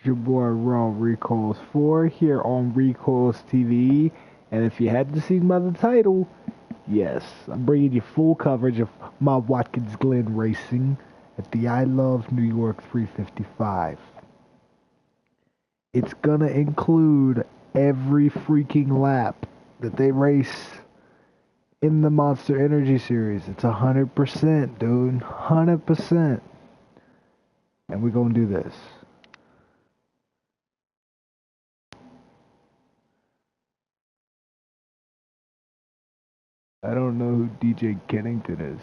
your boy Raw Recoilz 4 here on Recoilz TV, and if you hadn't seen by the title, yes, I'm bringing you full coverage of my Watkins Glen racing at the I Love New York 355. It's gonna include every freaking lap that they race in the Monster Energy series. It's 100%, dude, 100%. And we're gonna do this. I don't know who DJ Kennington is.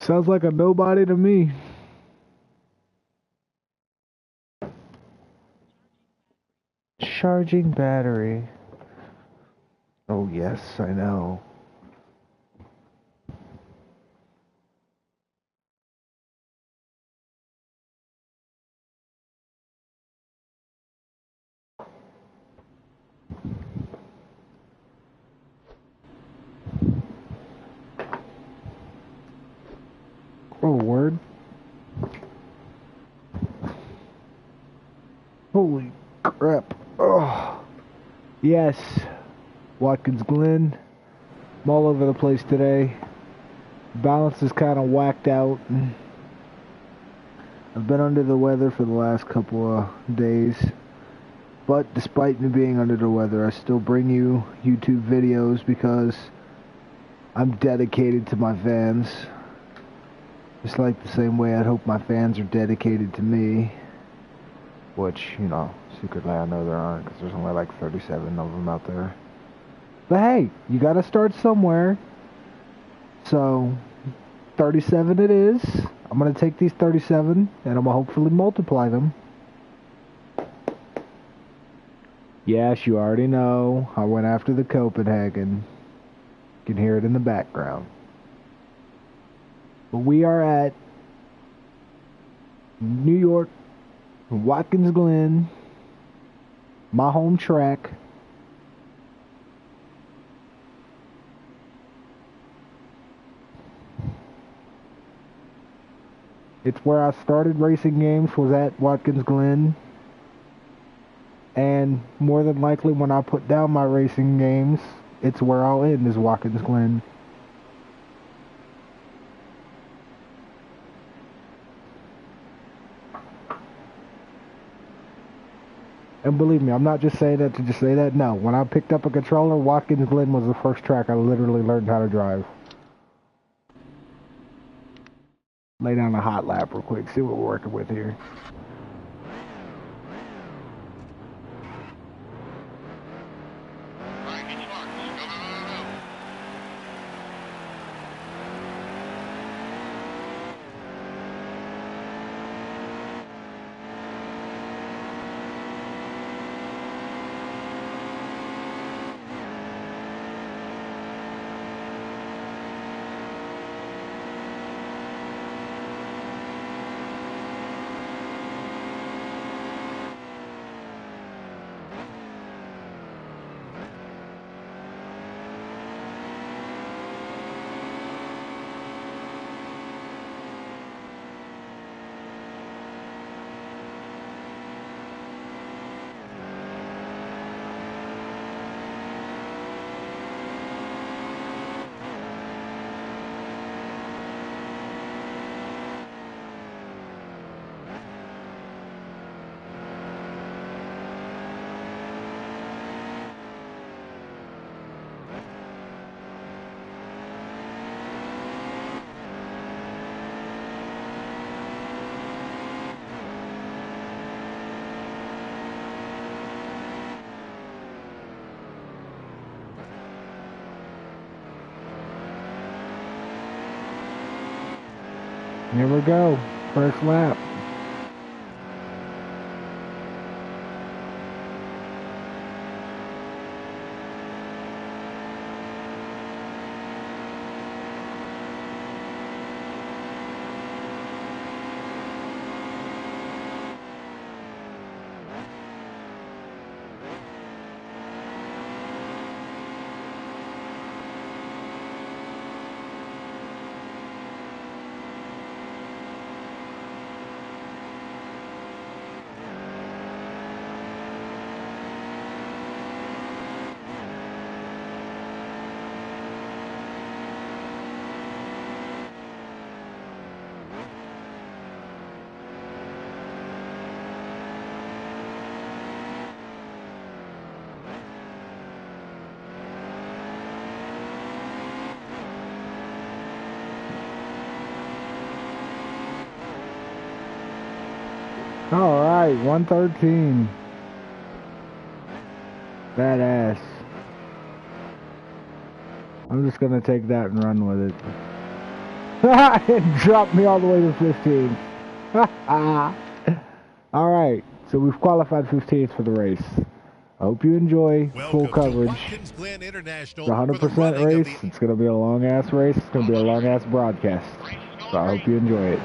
Sounds like a nobody to me. Charging battery. Oh yes, I know. Oh, word. Holy crap. Oh. Yes. Watkins Glen. I'm all over the place today. Balance is kind of whacked out. I've been under the weather for the last couple of days. But despite me being under the weather, I still bring you YouTube videos because I'm dedicated to my fans. Just like the same way I'd hope my fans are dedicated to me. Which, you know, secretly I know there aren't, because there's only like 37 of them out there. But hey, you gotta start somewhere. So, 37 it is. I'm gonna take these 37, and I'm gonna hopefully multiply them. Yes, you already know, I went after the Copenhagen. You can hear it in the background. But we are at New York, Watkins Glen, my home track. It's where I started racing games, was at Watkins Glen. And more than likely when I put down my racing games, it's where I'll end, is Watkins Glen. And believe me, I'm not just saying that to just say that. No, when I picked up a controller, Watkins Glen was the first track I literally learned how to drive. Lay down a hot lap real quick, see what we're working with here. Here we go, first lap. Alright, 113. Badass. I'm just gonna take that and run with it. It dropped me all the way to 15. Alright, so we've qualified 15th for the race. I hope you enjoy full coverage. It's a 100% race. It's going to be a long-ass race. It's going to be a long-ass broadcast. So I hope you enjoy it.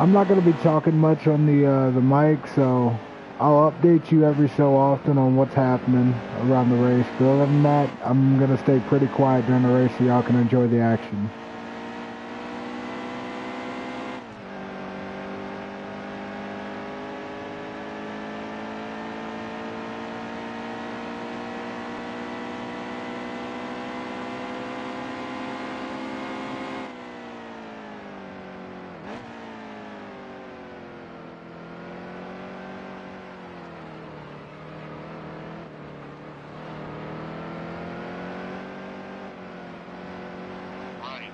I'm not going to be talking much on the mic, so I'll update you every so often on what's happening around the race. But other than that, I'm going to stay pretty quiet during the race so y'all can enjoy the action. Right.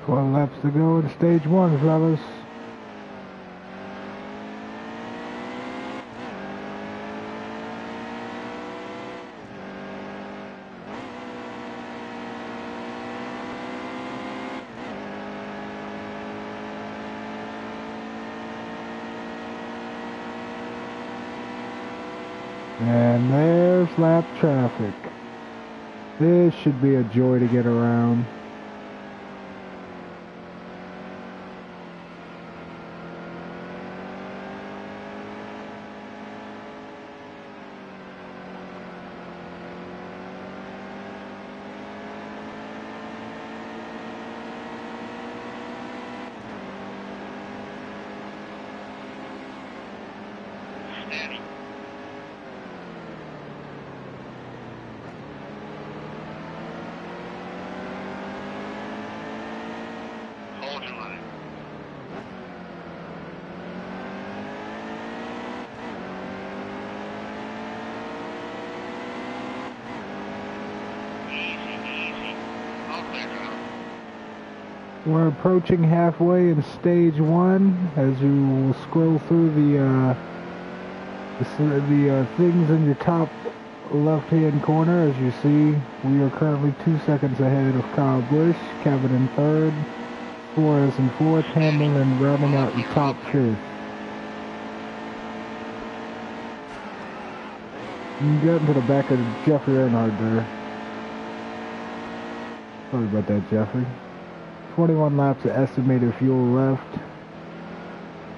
12 laps to go in stage 1, fellas. And there's lap traffic. This should be a joy to get around. Steady. Hold your line. Easy, easy. All clear now. We're approaching halfway in stage 1. As you will scroll through the things in your top left-hand corner, as you see, we are currently 2 seconds ahead of Kyle Busch, Kevin in 3rd, Flores in 4th, Hamlin rounding out the top 5th. You got into the back of Jeffrey Earnhardt there. Sorry about that, Jeffrey. 21 laps of estimated fuel left.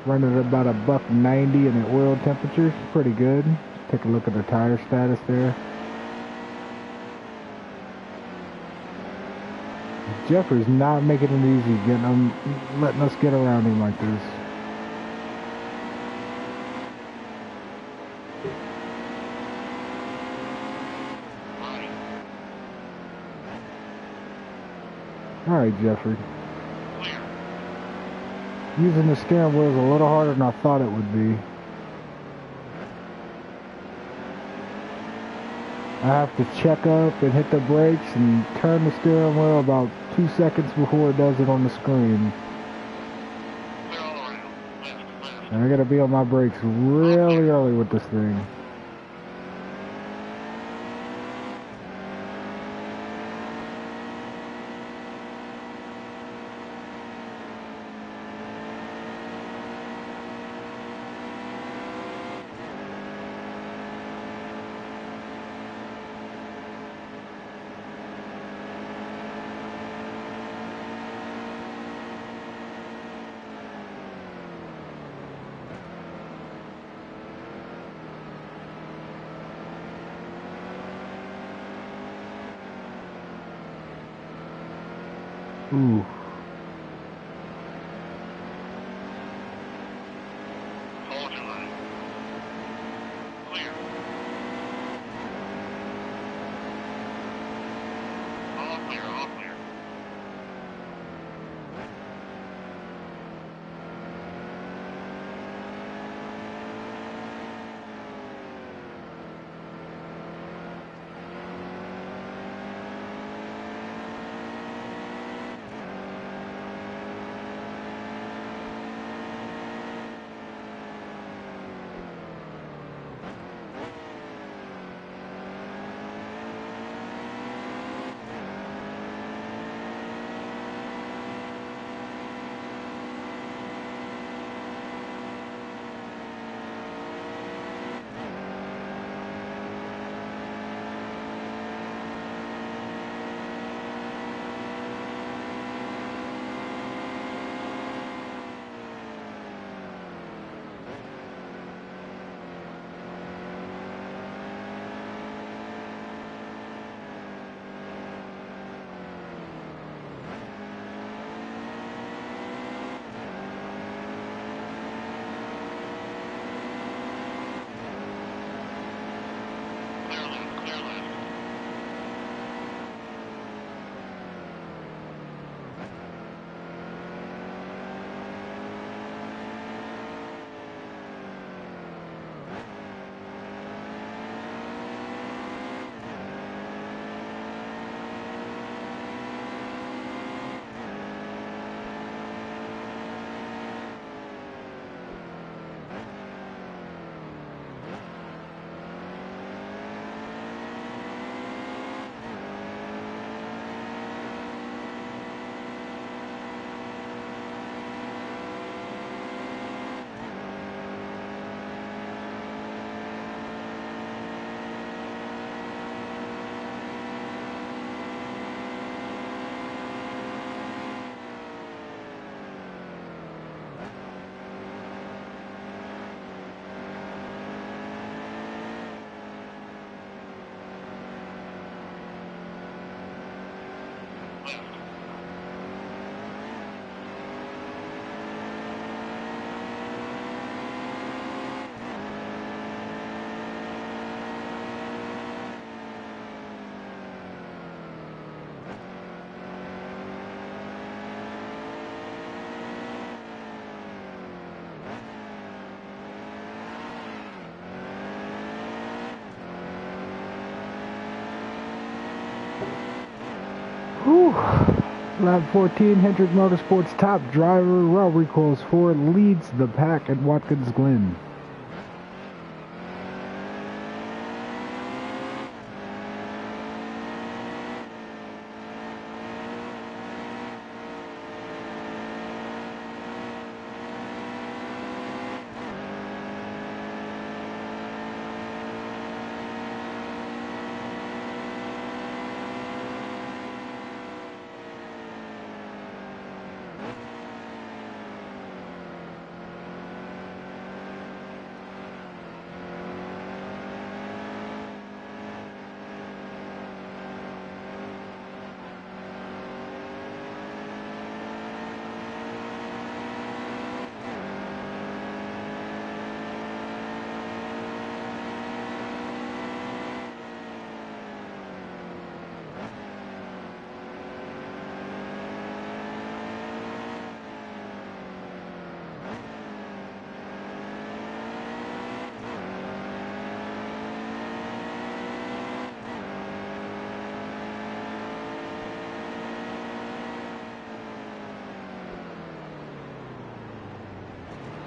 Running at about $1.90 in the oil temperatures. Pretty good. Take a look at the tire status there. Jeffrey's not making it easy letting us get around him like this. Alright, Jeffrey. Using the steering wheel is a little harder than I thought it would be. I have to check up and hit the brakes and turn the steering wheel about 2 seconds before it does it on the screen. And I gotta be on my brakes really early with this thing. Ooh. Hold your line. Clear. All clear, all clear. Whew. Lap 14, Hendrick Motorsports top driver, Recoilz 4 leads the pack at Watkins Glen.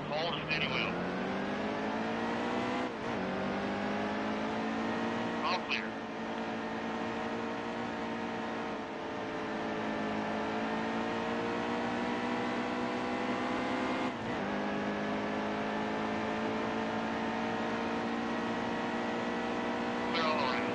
Hold steady wheel. All clear. Clear all around.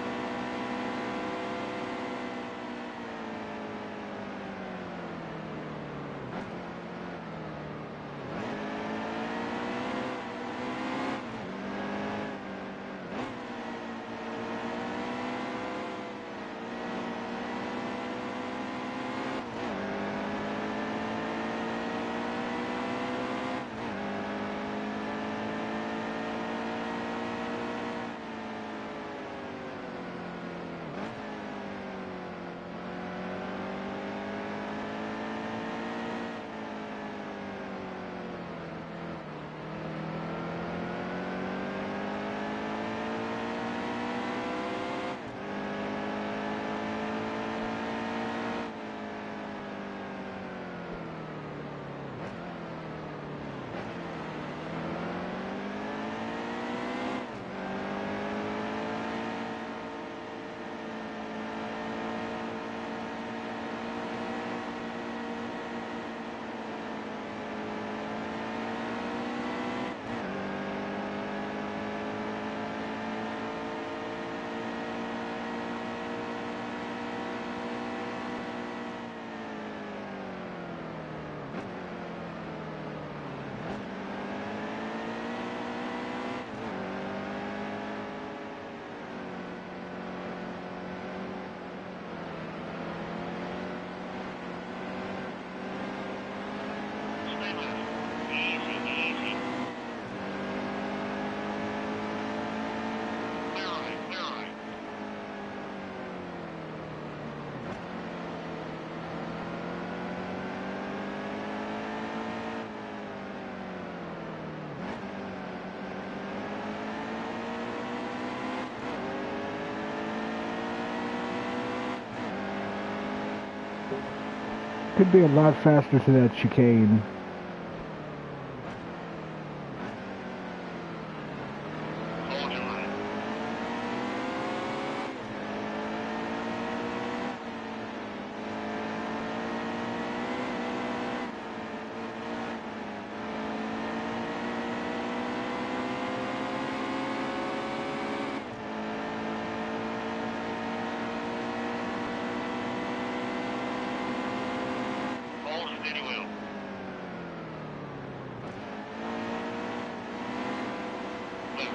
Stay left. Easy, easy. Clear right, clear right. Could be a lot faster to that chicane. Hold your line. Hold steady wheel. Left.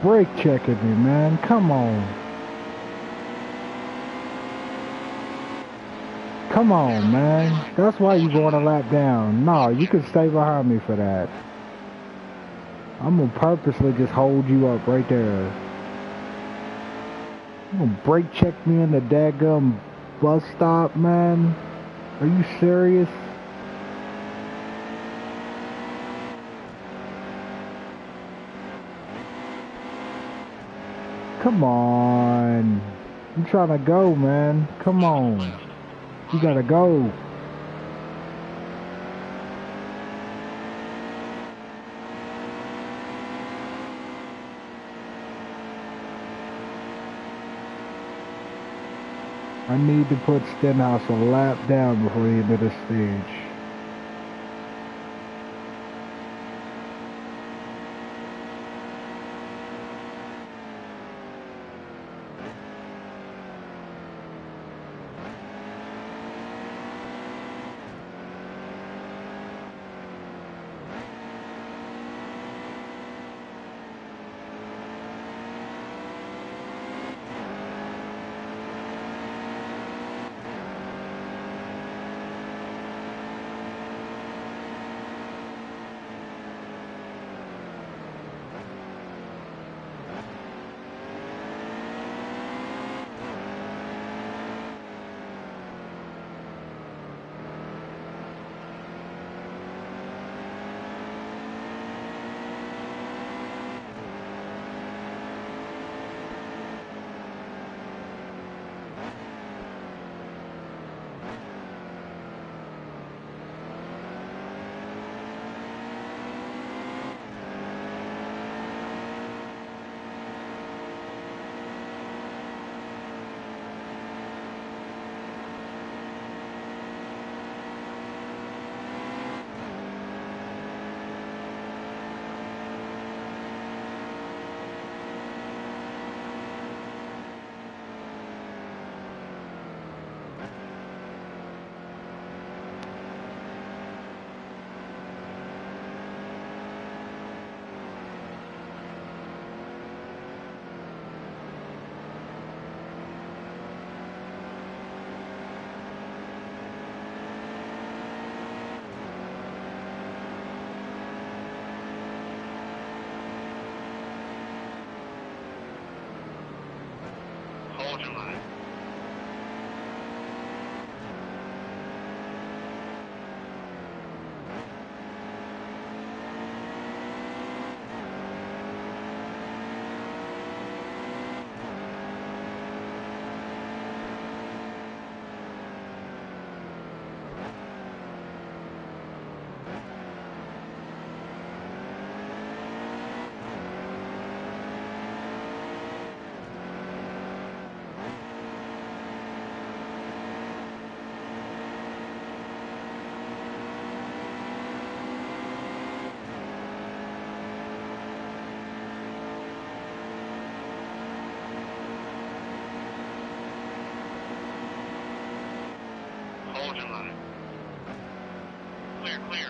Brake checking me, man. Come on. Come on, man. That's why you going a lap down. No, you can stay behind me for that. I'm gonna purposely just hold you up right there. You gonna brake check me in the daggum bus stop, man? Are you serious? Come on. I'm trying to go, man. Come on. You gotta go. I need to put Stenhouse a lap down before the end of the stage. Hold your line. Hold your line. Clear, clear.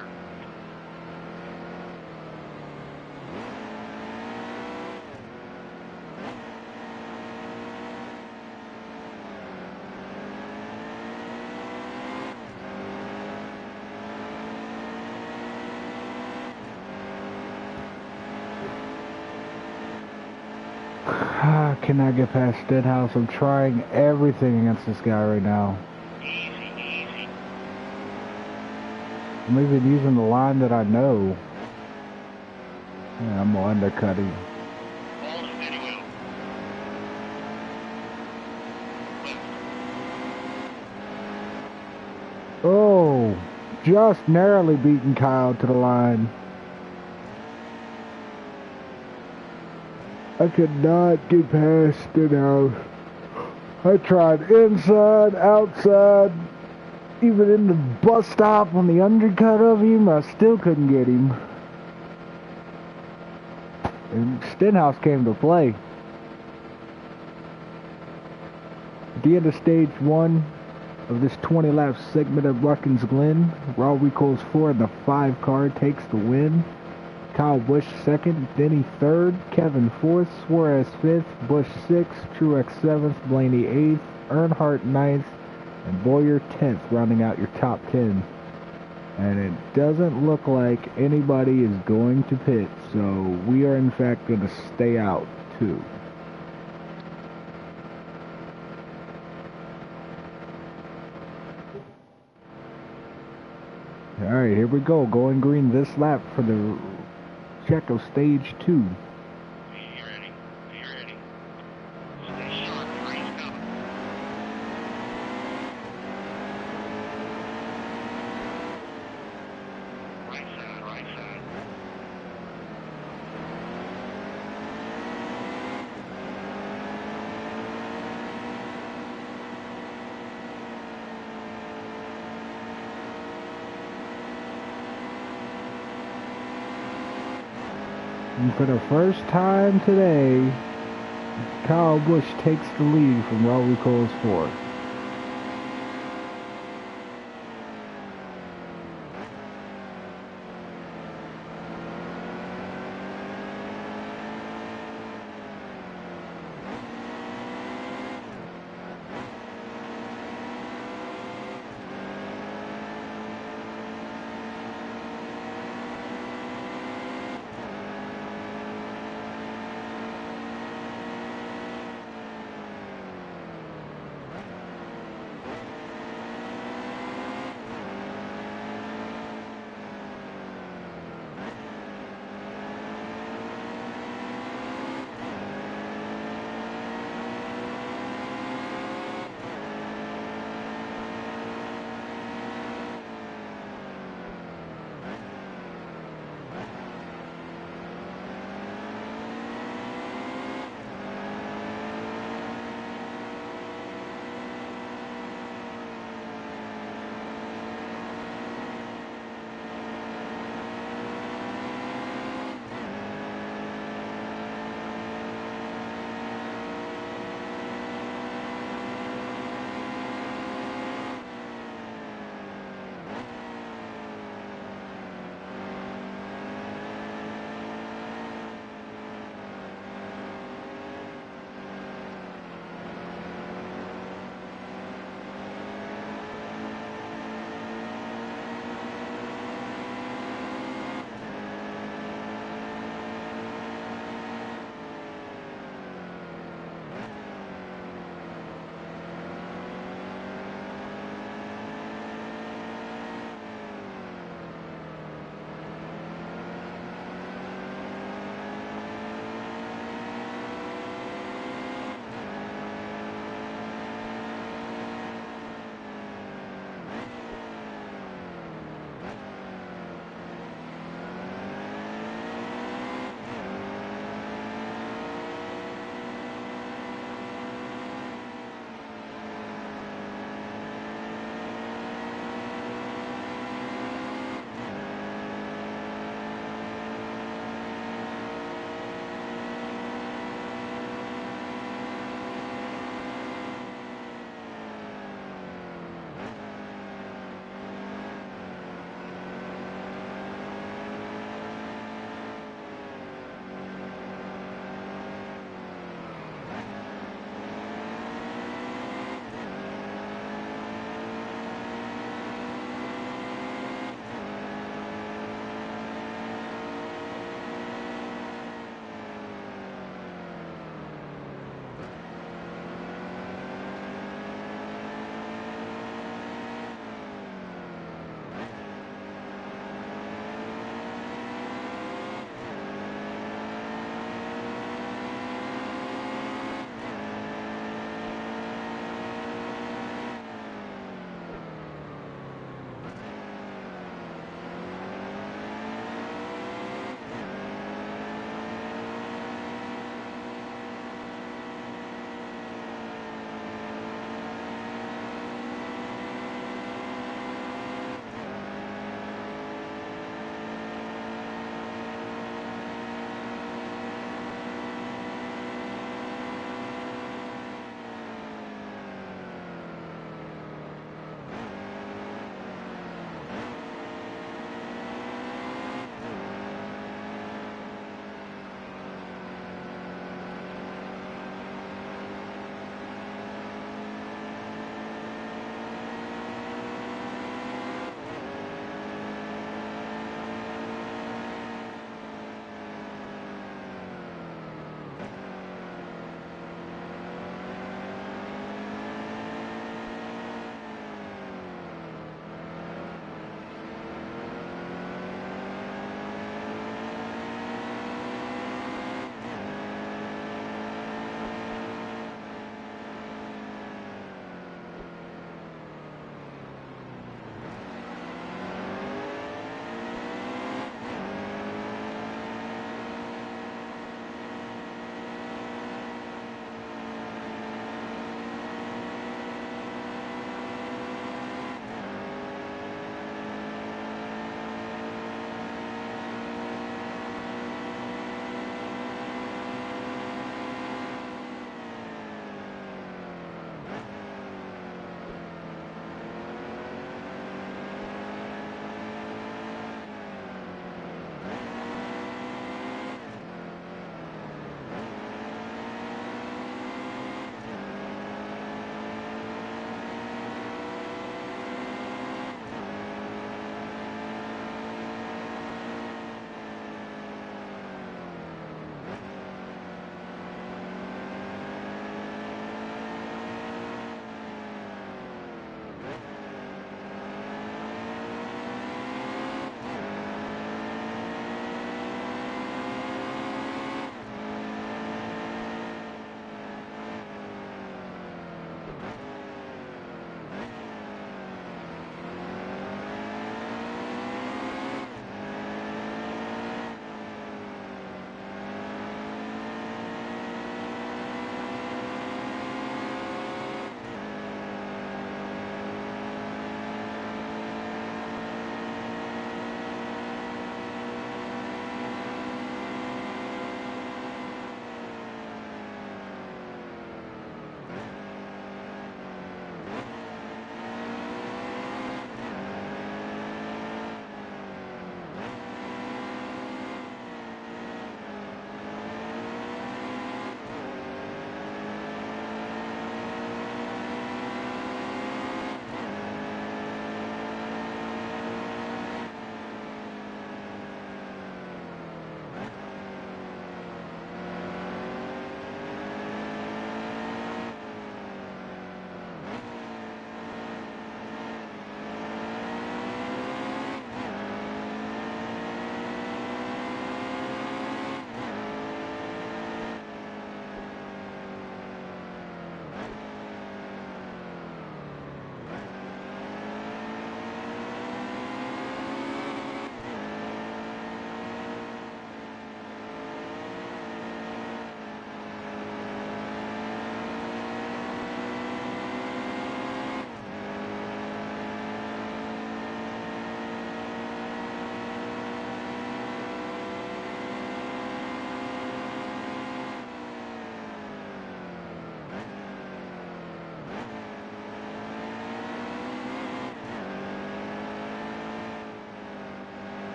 I cannot get past Stenhouse. I'm trying everything against this guy right now. Easy, easy. I'm even using the line that I know. Yeah, I'm undercutting. Hold steady wheel. Oh, just narrowly beating Kyle to the line. I could not get past Stenhouse. I tried inside, outside, even in the bus stop on the undercut of him, I still couldn't get him. And Stenhouse came to play. At the end of stage 1 of this 20-lap segment of Watkins Glen, Recoilz 4 in the 5 car takes the win. Kyle Busch 2nd, Denny 3rd, Kevin 4th, Suarez 5th, Busch 6th, Truex 7th, Blaney 8th, Earnhardt 9th, and Boyer 10th, rounding out your top 10. And it doesn't look like anybody is going to pit, so we are in fact going to stay out too. Alright, here we go, going green this lap for the check of stage 2. Are you ready? Are you ready? And for the first time today, Kyle Busch takes the lead from Recoilz 4.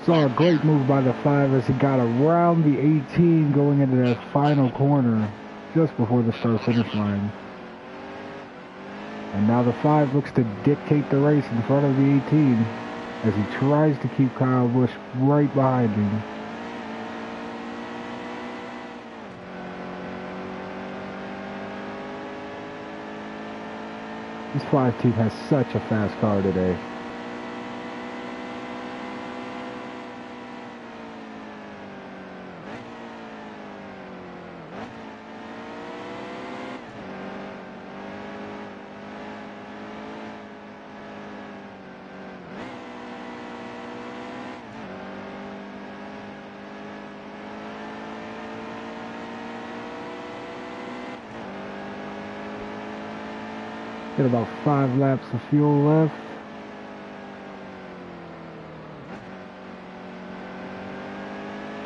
Saw a great move by the 5 as he got around the 18 going into that final corner just before the start-finish line. And now the 5 looks to dictate the race in front of the 18 as he tries to keep Kyle Busch right behind him. This 5 team has such a fast car today. Got about 5 laps of fuel left.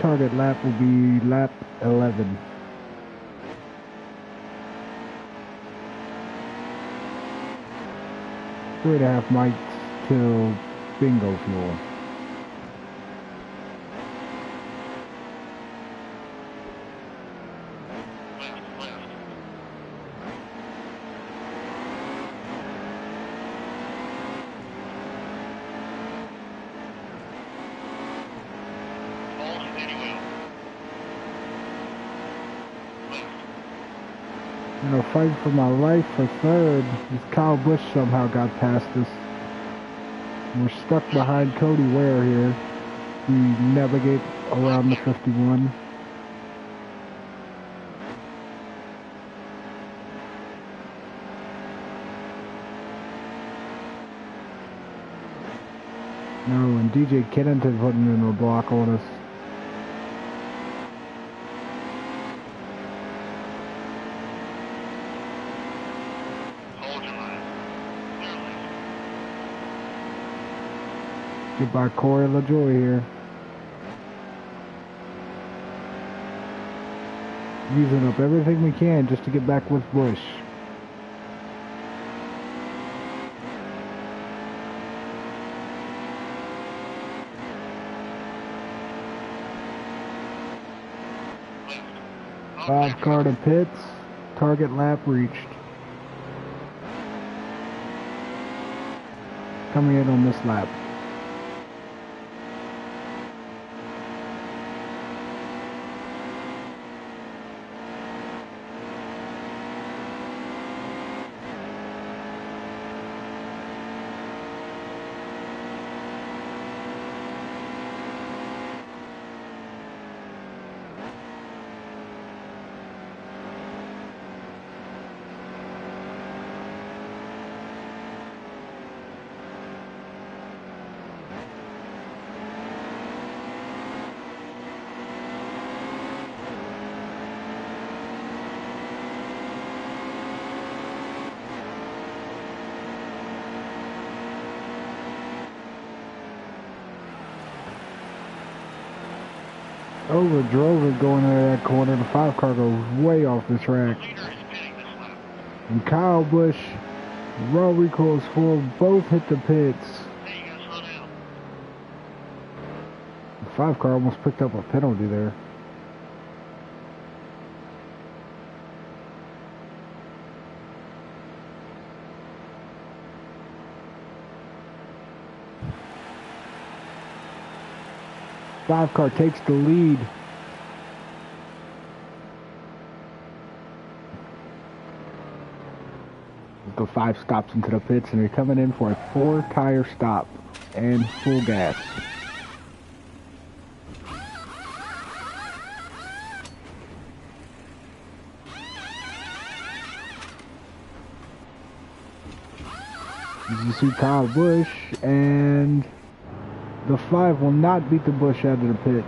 Target lap will be lap 11. Three and a half mics till bingo fuel. You know, fighting for my life for third, as Kyle Busch somehow got past us. We're stuck behind Cody Ware here. We navigate around the 51. No, and DJ Kennington putting in a block on us. Goodbye, Corey LaJoy here. Using up everything we can just to get back with Busch. Five car to pits. Target lap reached. Coming in on this lap. Overdrove it going into that corner. The 5 car goes way off the track. And Kyle Busch, Raw Recoilz 4 both hit the pits. The 5 car almost picked up a penalty there. Five car takes the lead. The 5 stops into the pits and they're coming in for a 4 tire stop and full gas. As you see Kyle Busch, and the 5 will not beat the Busch out of the pit.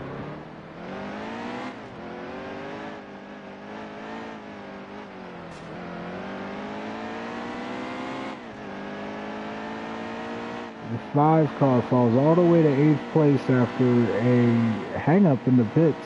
The 5 car falls all the way to 8th place after a hang-up in the pits.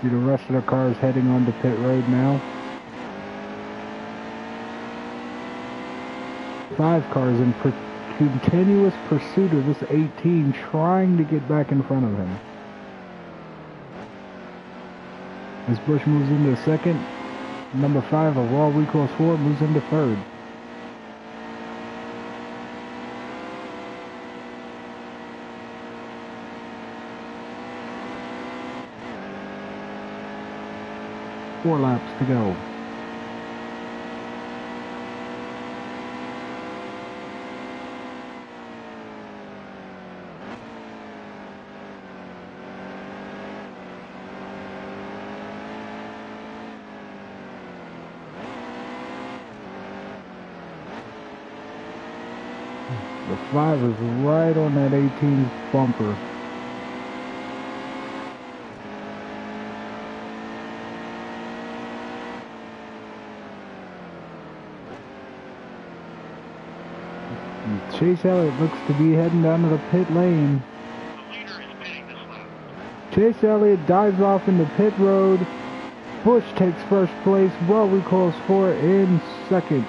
See the rest of the cars heading onto pit road now. 5 cars in continuous pursuit of this 18, trying to get back in front of him. As Bush moves into second, number 5 of Raw Recoilz 4 moves into third. Four laps to go. The 5 is right on that 18's bumper. Chase Elliott looks to be heading down to the pit lane. The leader is pitting this lap. Chase Elliott dives off into pit road. Bush takes first place. Raw Recoilz 4 in second.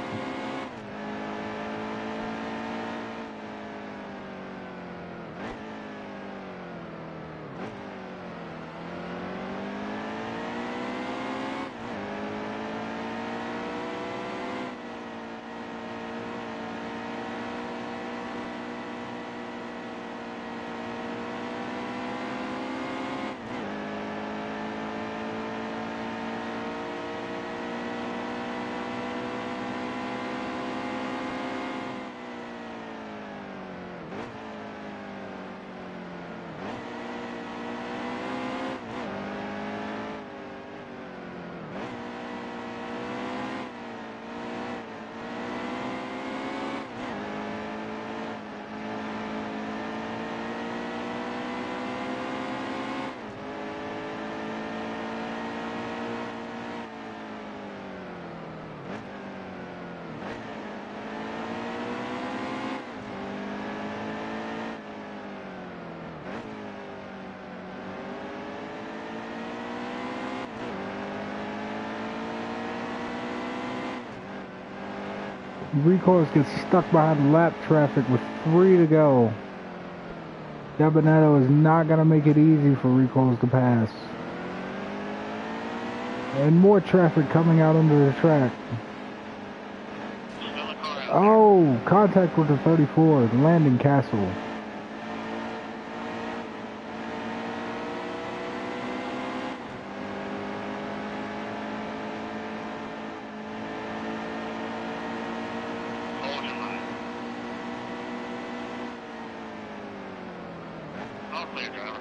Recoilz gets stuck behind lap traffic with 3 to go. Gabinetto is not going to make it easy for Recoilz to pass. And more traffic coming out onto the track. Still a car out there. Oh, contact with the 34, Landon Castle. Hold your line. All clear, driver.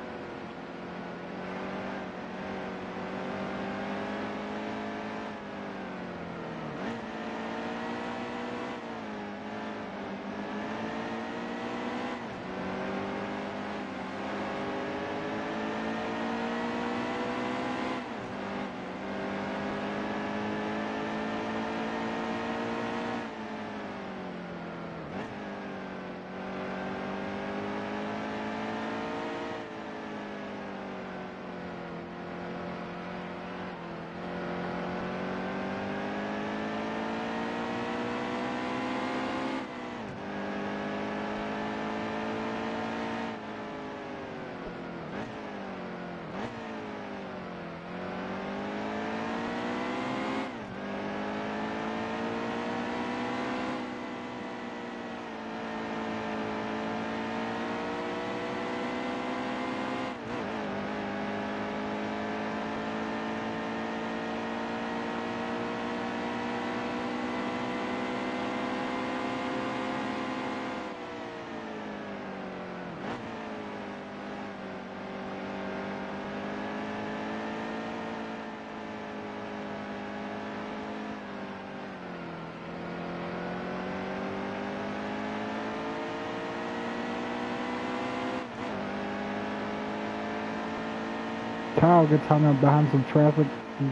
Kyle gets hung up behind some traffic,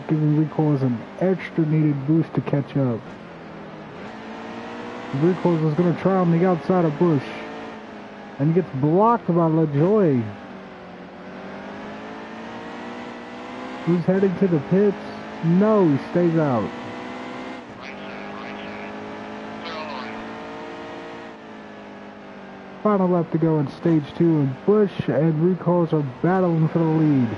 giving Recoilz an extra needed boost to catch up. Recoilz is going to try on the outside of Bush, and gets blocked by LaJoy. Who's heading to the pits? No, he stays out. Final lap to go in stage 2, and Busch and Recoilz are battling for the lead.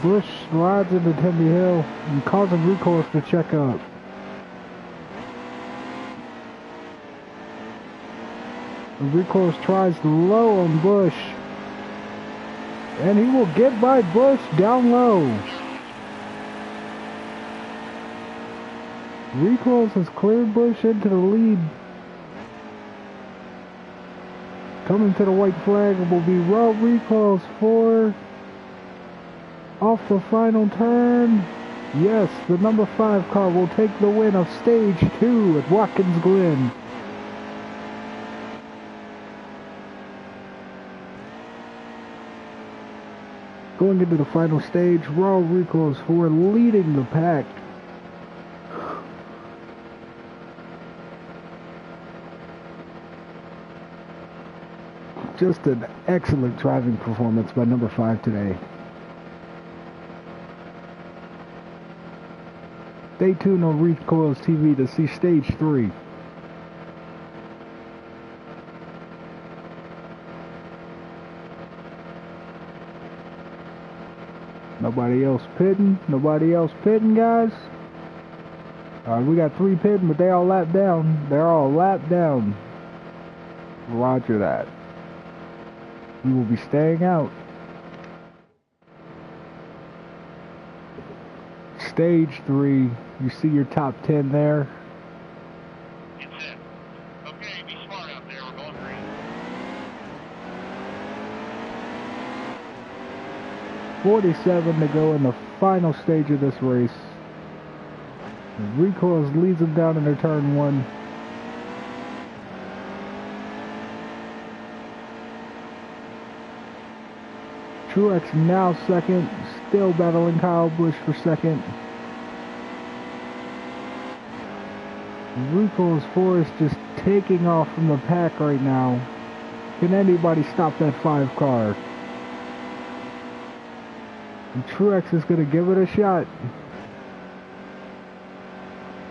Busch slides into Timmy Hill and causing Recoilz to check up. Recoilz tries low on Busch, and he will get by Busch down low. Recoilz has cleared Busch into the lead. Coming to the white flag will be Rob Recoilz for off the final turn. Yes, the number 5 car will take the win of stage 2 at Watkins Glen. Going into the final stage, Rob Recoilz for leading the pack. Just an excellent driving performance by number 5 today. Stay tuned on Recoilz TV to see stage 3. Nobody else pitting? Nobody else pitting, guys? Alright, we got 3 pitting, but they all lapped down. They're all lapped down. Roger that. We will be staying out. Stage 3, you see your top 10 there. It's it. Okay, be smart out there, we're going green. 47 to go in the final stage of this race. Recoilz leads them down into turn 1. Truex now second, still battling Kyle Busch for second. Recoilz Forest just taking off from the pack right now. Can anybody stop that 5 car? And Truex is going to give it a shot.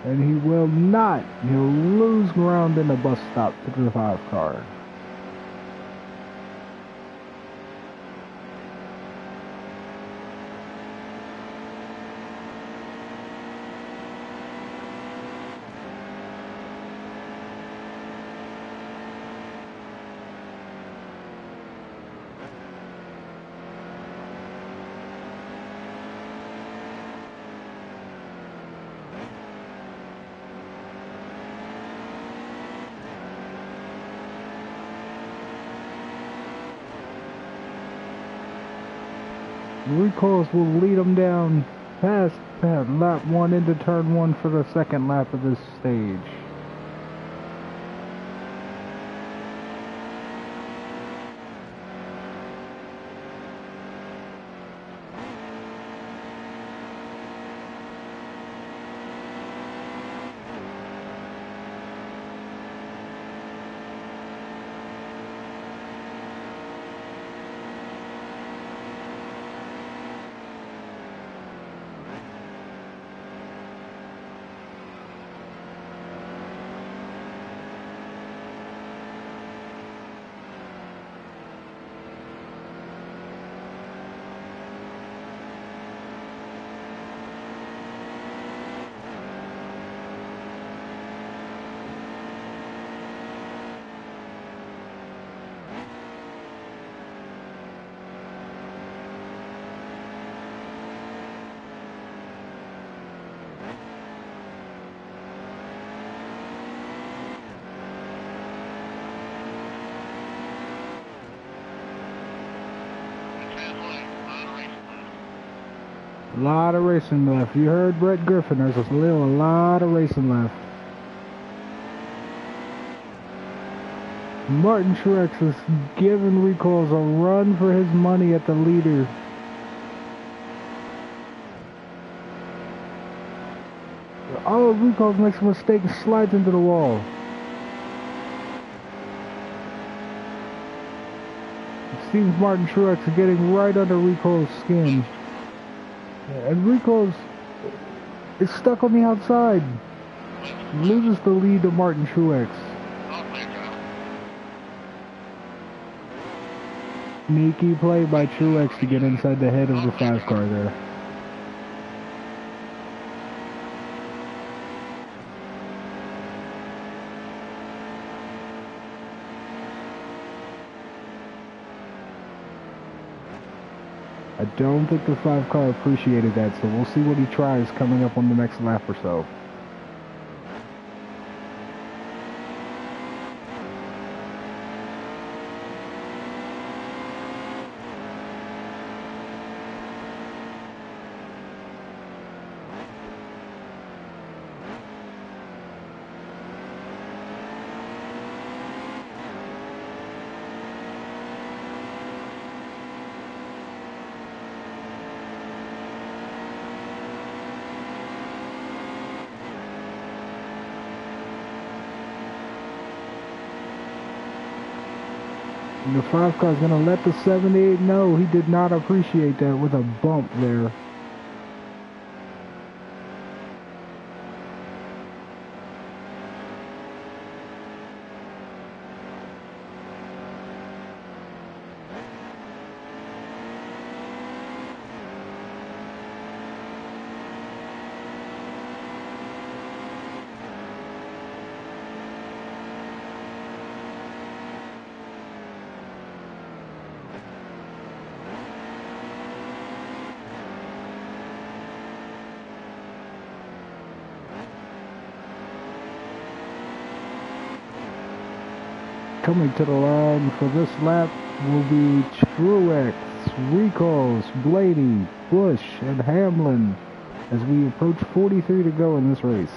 And he will not. He'll lose ground in the bus stop to the 5 car. Recoilz will lead them down past lap 1 into turn 1 for the second lap of this stage. A lot of racing left. You heard Brett Griffin. There's a lot of racing left. Martin Truex is giving Recoilz a run for his money at the leader. Oh, Recoilz makes a mistake and slides into the wall. It seems Martin Truex is getting right under Recoilz' skin. And Recoilz is stuck on the outside. Loses the lead to Martin Truex. Sneaky play by Truex to get inside the head of the 5 car there. I don't think the 5 car appreciated that, so we'll see what he tries coming up on the next lap or so. And the 5 car is going to let the 78 know he did not appreciate that with a bump there. Coming to the line for this lap will be Truex, Recoilz, Blaney, Busch, and Hamlin as we approach 43 to go in this race.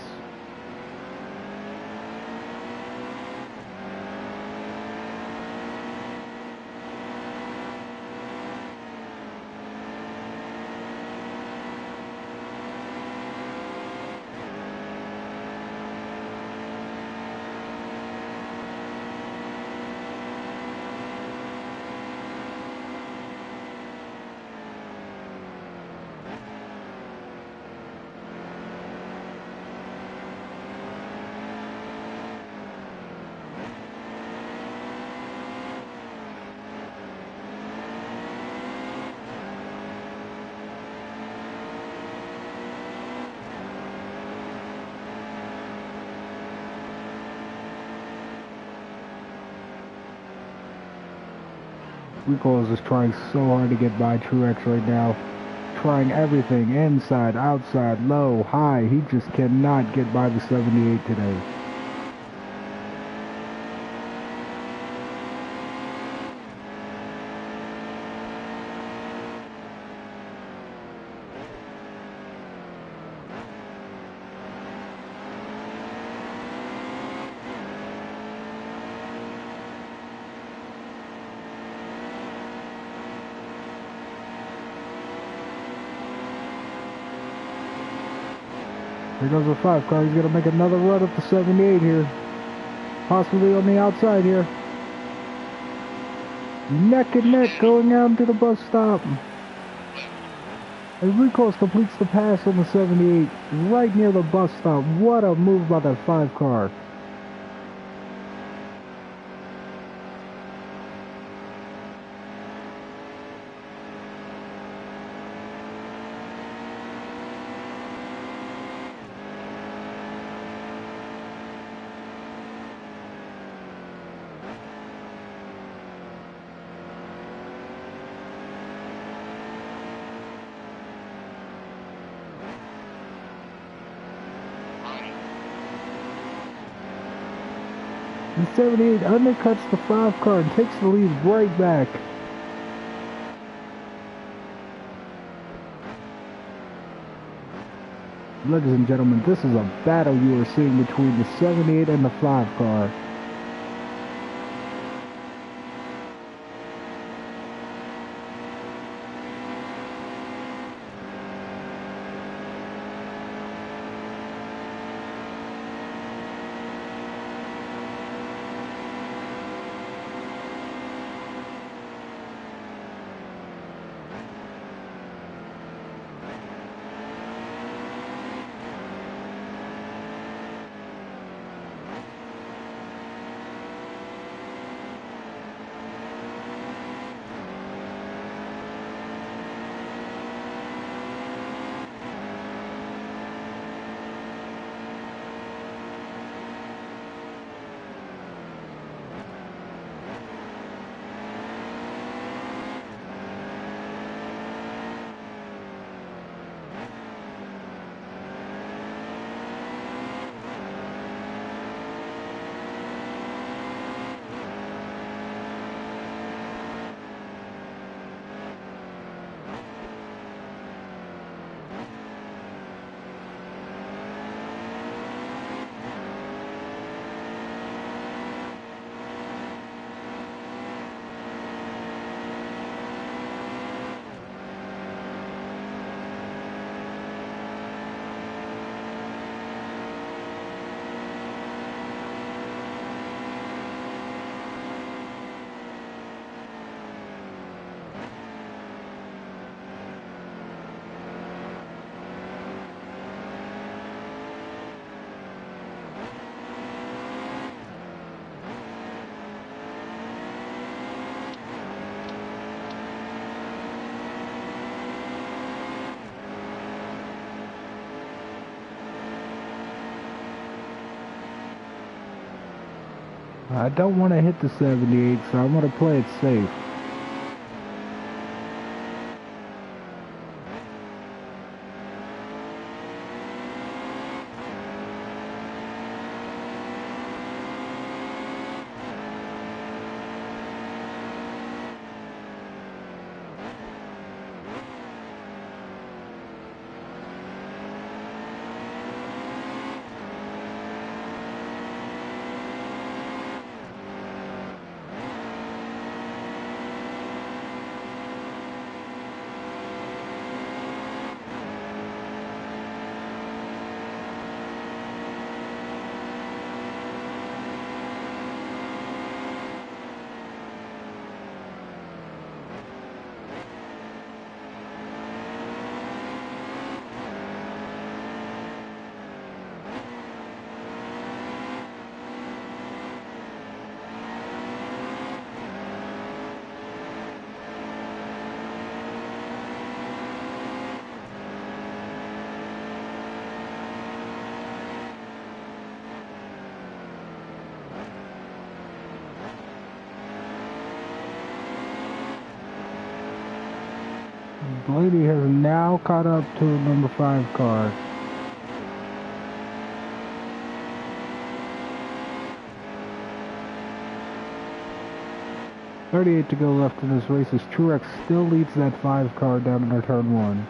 Recoilz is trying so hard to get by Truex right now. Trying everything, inside, outside, low, high. He just cannot get by the 78 today. Here goes the 5 car. He's going to make another run at the 78 here. Possibly on the outside here. Neck and neck going out to the bus stop. And Recoilz completes the pass on the 78 right near the bus stop. What a move by that 5 car. The 78 undercuts the 5 car and takes the lead right back. Ladies and gentlemen, this is a battle you are seeing between the 78 and the 5 car. I don't want to hit the 78, so I'm going to play it safe. Lady has now caught up to number 5 car. .38 to go left in this race as Truex still leads that 5 car down into turn 1.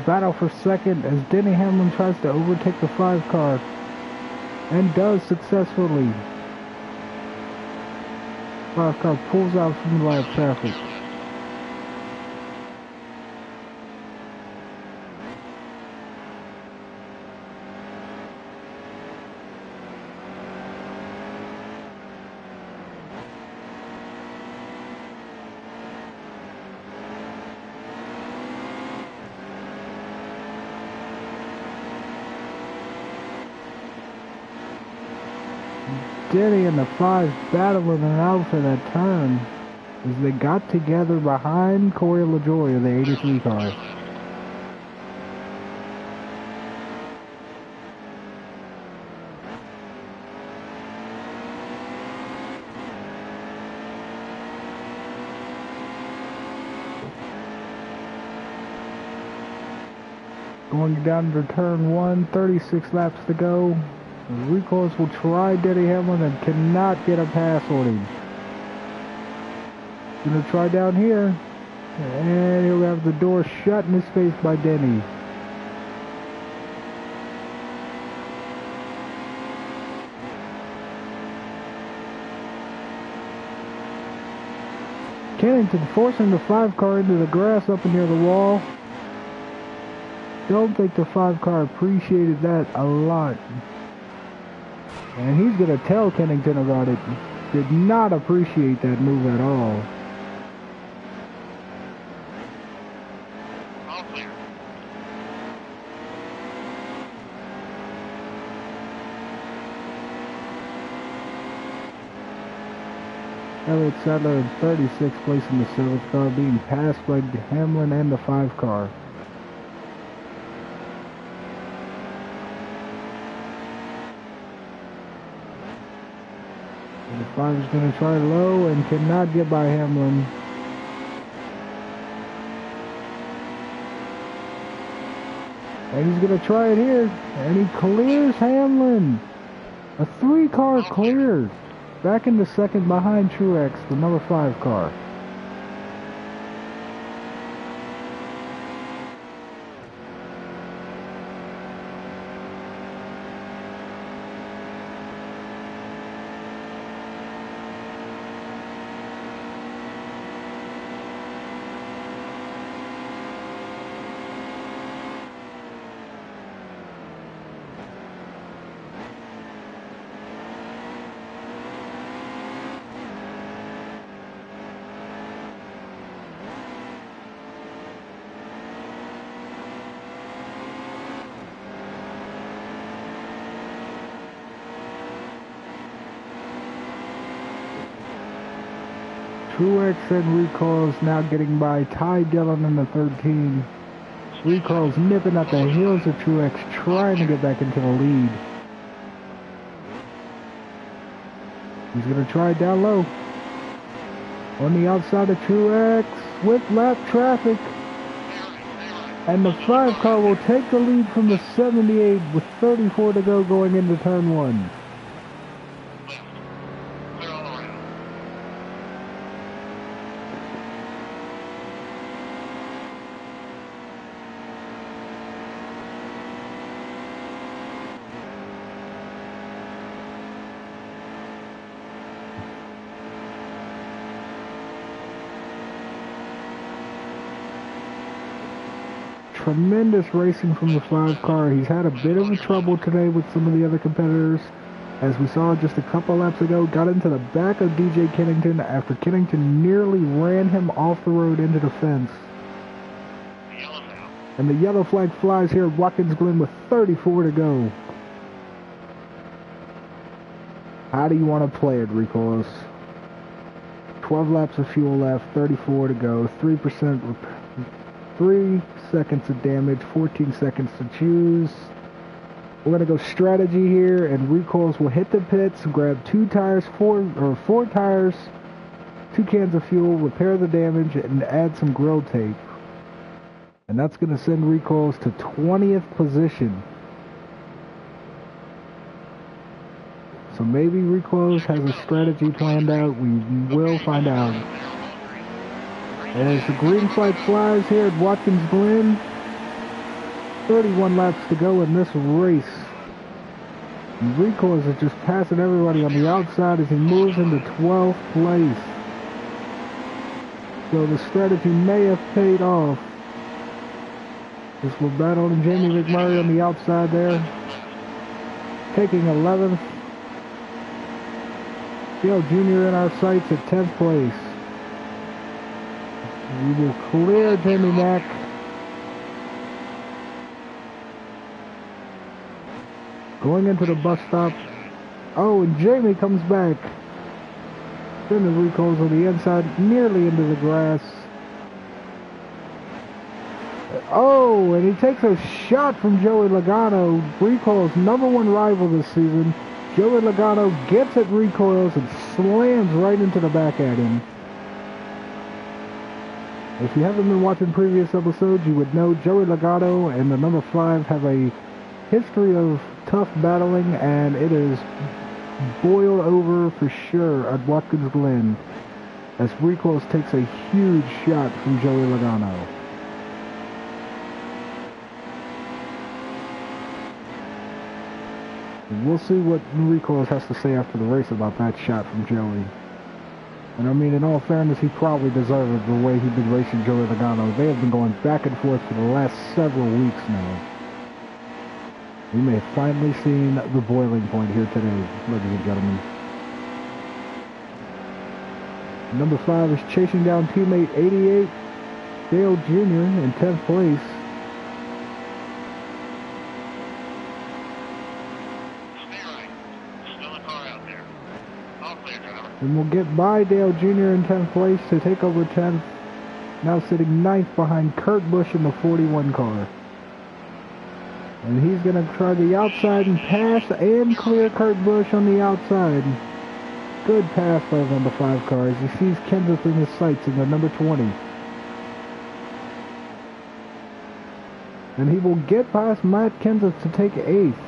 battle for second as Denny Hamlin tries to overtake the 5 car. And does successfully. 5 car pulls out from the lap traffic. Denny and the 5 battling it out for that turn as they got together behind Corey LaJoy of the 83 car. Going down to turn 1, 36 laps to go. Recoilz will try Denny Hamlin and cannot get a pass on him. Gonna try down here. And he'll have the door shut in his face by Denny. Kennington forcing the 5 car into the grass up near the wall. Don't think the 5 car appreciated that a lot. And he's going to tell Kennington about it. Did not appreciate that move at all. All clear. Elliott Sadler in 36th place in the 7th car, being passed by Hamlin and the 5 car. The 5 is going to try low and cannot get by Hamlin. And he's going to try it here. And he clears Hamlin. A 3 car clears. Back into second behind Truex, the number 5 car. Truex and Recoilz now getting by Ty Dillon in the 13. Recoilz nipping at the heels of Truex, trying to get back into the lead. He's going to try down low. On the outside of Truex with lap traffic. And the 5 car will take the lead from the 78 with 34 to go going into turn 1. Tremendous racing from the 5 car. He's had a bit of a trouble today with some of the other competitors. As we saw just a couple laps ago, got into the back of DJ Kennington after Kennington nearly ran him off the road into the fence. And the yellow flag flies here at Watkins Glen with 34 to go. How do you want to play it, Recoilz? 12 laps of fuel left, 34 to go, 3%, 3 seconds of damage, 14 seconds to choose. We're going to go strategy here, and Recoilz will hit the pits, grab 2 tires, 4 tires, 2 cans of fuel, repair the damage, and add some grill tape. And that's going to send Recoilz to 20th position. So maybe Recoilz has a strategy planned out. We will find out. As the green flag flies here at Watkins Glen, 31 laps to go in this race. And Recoilz is just passing everybody on the outside as he moves into 12th place. So the strategy may have paid off. As we're battling Jamie McMurray on the outside there. Taking 11th. Dale Jr. in our sights at 10th place. We will clear Jamie Mack. Going into the bus stop. Oh, and Jamie comes back. Then the Recoilz on the inside, nearly into the grass. Oh, and he takes a shot from Joey Logano, Recoilz' #1 rival this season. Joey Logano gets at Recoilz and slams right into the back at him. If you haven't been watching previous episodes, you would know Joey Logano and the #5 have a history of tough battling, and it is boiled over for sure at Watkins Glen as Recoilz takes a huge shot from Joey Logano. And we'll see what Recoilz has to say after the race about that shot from Joey. And I mean, in all fairness, he probably deserved it the way he'd been racing Joey Logano. They have been going back and forth for the last several weeks now. We may have finally seen the boiling point here today, ladies and gentlemen. #5 is chasing down teammate 88, Dale Jr. in 10th place. Stay right. Still a car out there. All clear, driver. And we'll get by Dale Jr. in 10th place to take over 10th. Now sitting 9th behind Kurt Busch in the 41 car. And he's going to try the outside and pass and clear Kurt Busch on the outside. Good pass by the #5 car as he sees Kenseth in his sights in the #20. And he will get past Matt Kenseth to take 8th.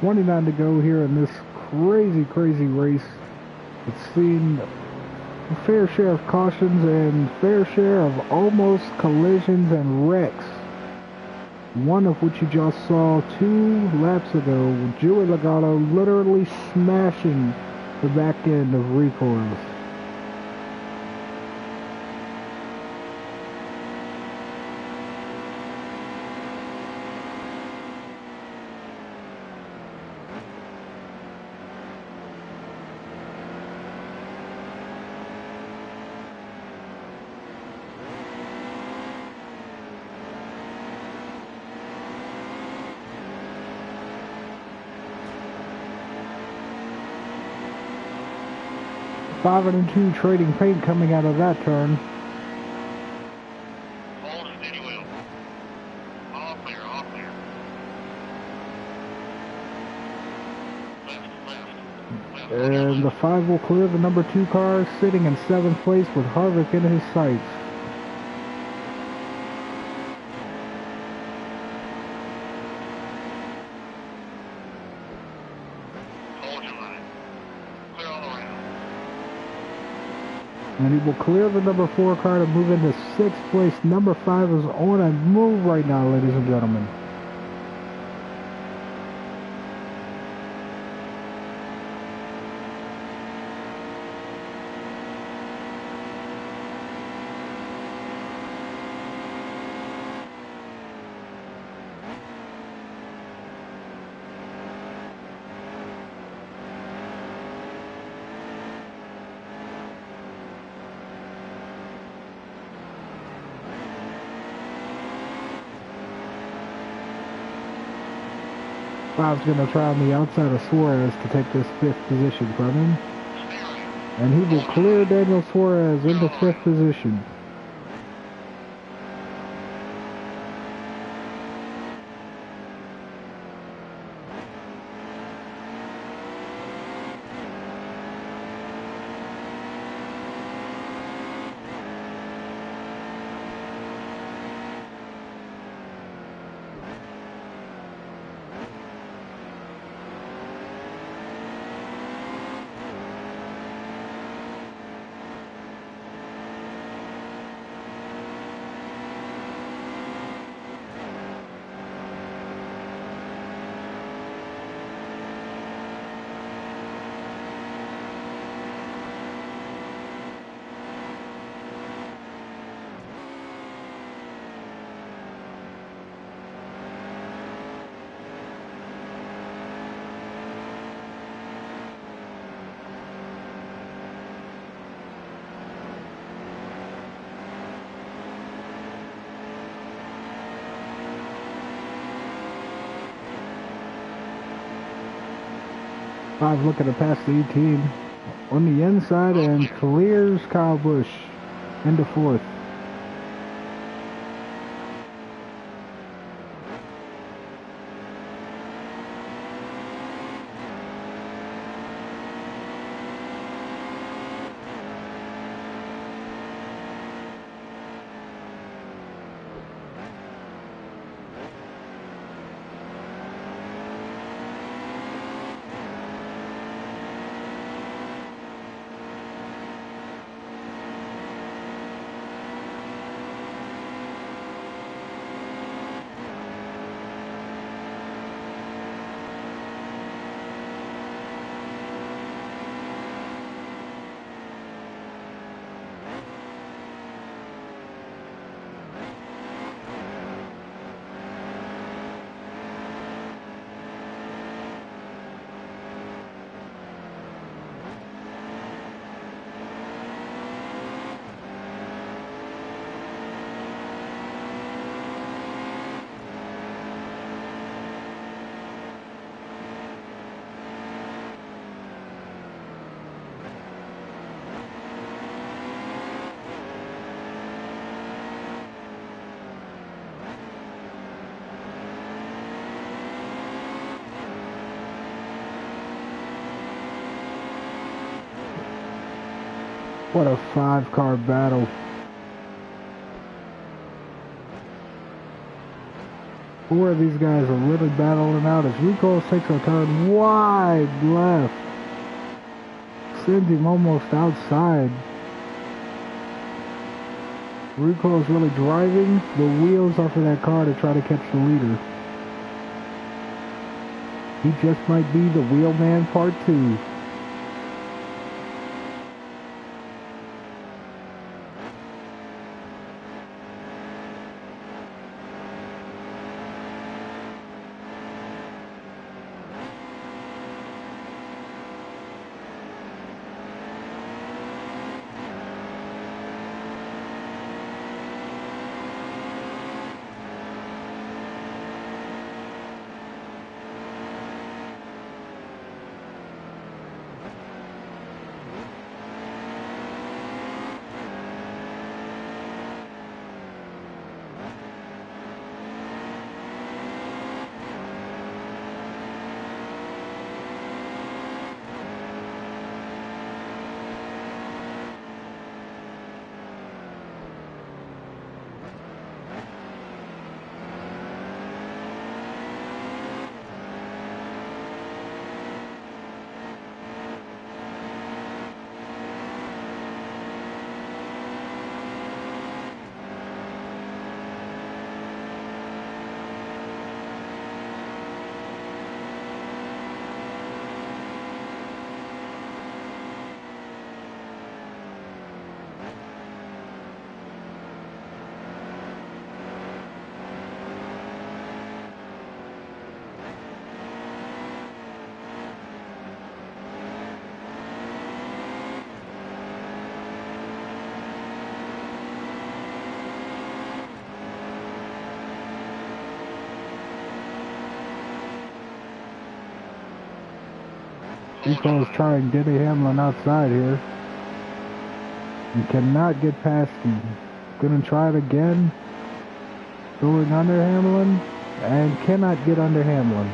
.29 to go here in this crazy race. It's seen a fair share of cautions and fair share of almost collisions and wrecks. One of which you just saw 2 laps ago, with Joey Logano literally smashing the back end of Recoilz. Five and 2 trading paint coming out of that turn. Hold steady wheel. All clear, all clear. Left. And the 5 will clear the #2 car, sitting in 7th place with Harvick in his sights. Hold your line. Clear all around. And he will clear the #4 car to move into 6th place. #5 is on a move right now, ladies and gentlemen. Five's going to try on the outside of Suarez to take this 5th position from him. Stay right. And he will clear Daniel Suarez into 5th position. 5 looking to pass the 18 on the inside and clears Kyle Busch into 4th. What a 5-car battle. Four of these guys are really battling out as Recoilz takes a turn wide left. Sends him almost outside. Recoilz really driving the wheels off of that car to try to catch the leader. He just might be the wheelman part 2. Recoilz trying Denny Hamlin outside here. He cannot get past him. Gonna try it again. Going under Hamlin. And cannot get under Hamlin.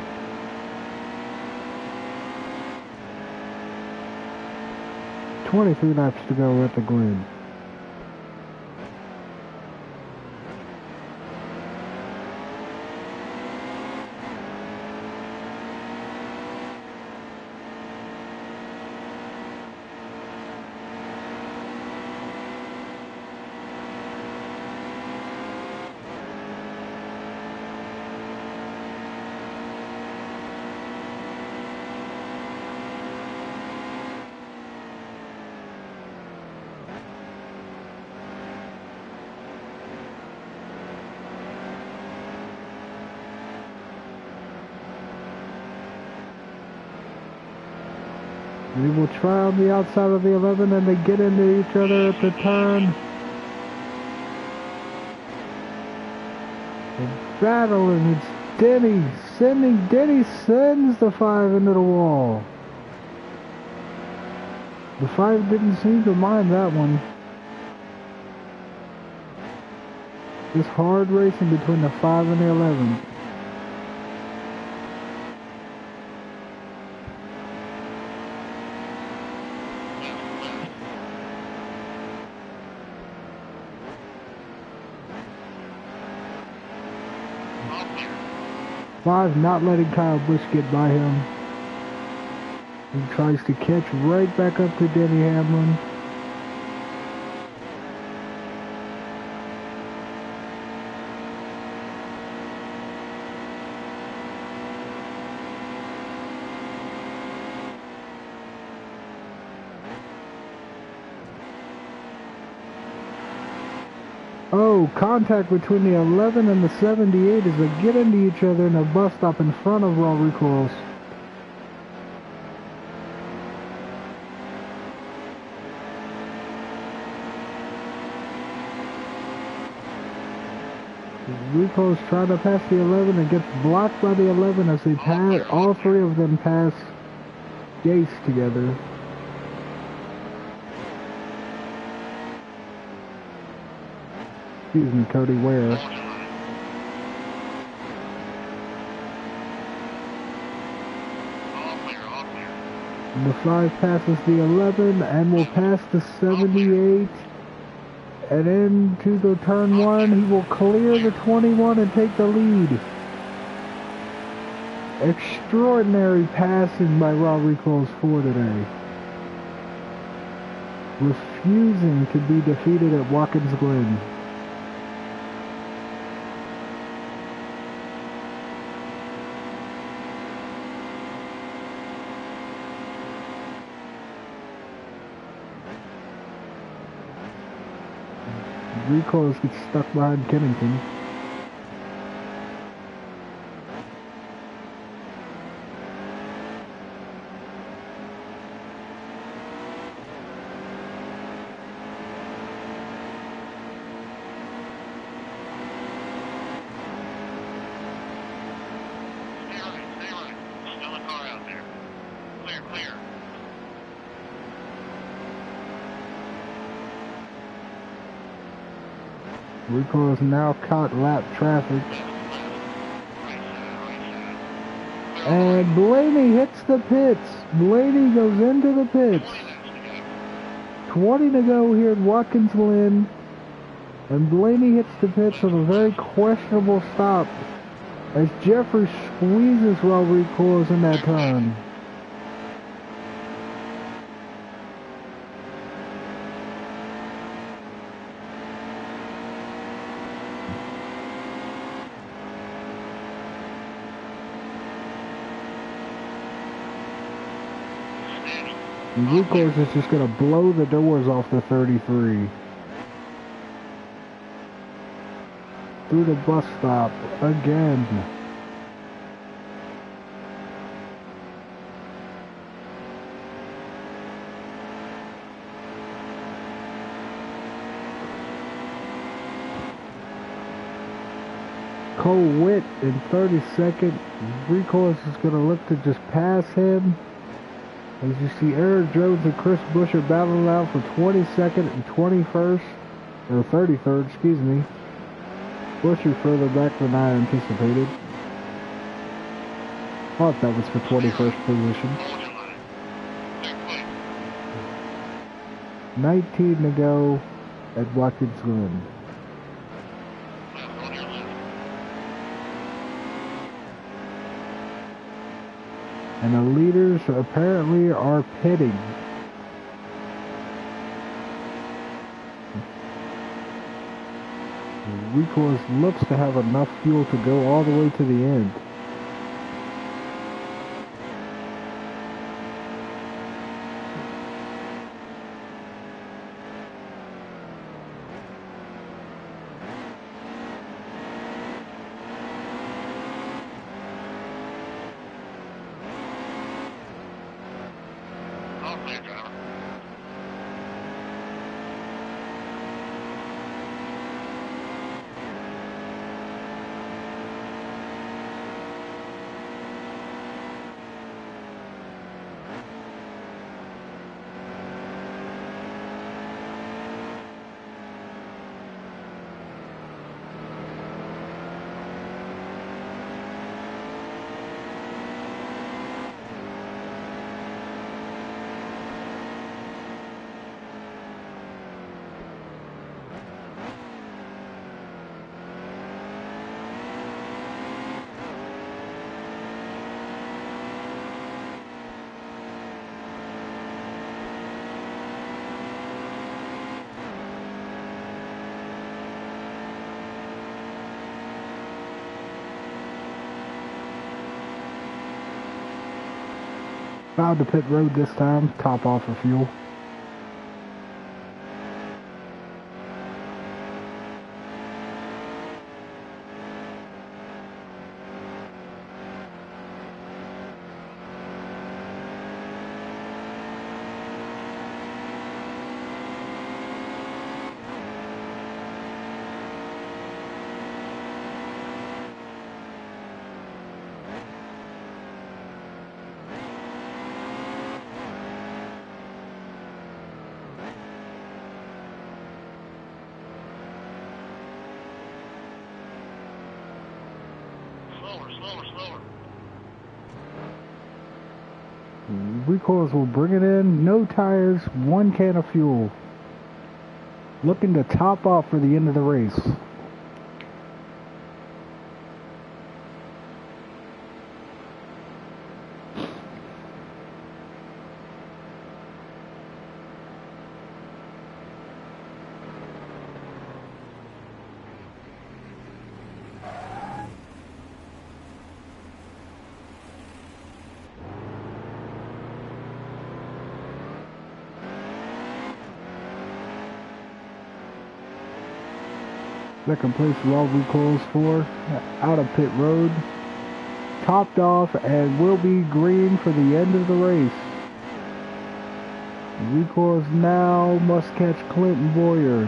"23 laps to go at the Glen." They will try on the outside of the 11 and they get into each other at the turn. The battle, and it's Denny sends the 5 into the wall. The 5 didn't seem to mind that one. It's hard racing between the 5 and the 11. Five not letting Kyle Busch get by him. He tries to catch right back up to Denny Hamlin. Oh, contact between the 11 and the 78 as they get into each other in a bus stop in front of Recoilz. Recoilz trying to pass the 11 and gets blocked by the 11 as they pass, all three of them pass Gase together. Excuse me, Cody Ware. The 5 passes the 11 and will pass the 78. And into the turn 1, he will clear the 21 and take the lead. Extraordinary passing by Recoilz 4 today. Refusing to be defeated at Watkins Glen. Recoilz gets stuck behind Kennington. Stay right. Still a car out there. Clear. Recoilz now caught lap traffic. And Blaney hits the pits. Blaney goes into the pits. 20 to go here at Watkins Glen. And Blaney hits the pits on a very questionable stop as Jeffrey squeezes Recoilz in that turn. Recoilz is just going to blow the doors off the 33. Through the bus stop again. Cole Witt in 32nd. Recoilz is going to look to just pass him. As you see, Eric Jones and Chris Buescher battling out for 22nd and 21st, or 33rd, excuse me. Buescher further back than I anticipated. Thought that was for 21st position. 19 to go at Watkins Glen. And the leaders apparently are pitting. Recoilz looks to have enough fuel to go all the way to the end. Found the pit road this time. Top off for fuel. Slower. Recoilz will bring it in. No tires, 1 can of fuel. Looking to top off for the end of the race. Second place Raw Recoilz for out of pit road. Topped off and will be green for the end of the race. Recoilz now must catch Clinton Boyer.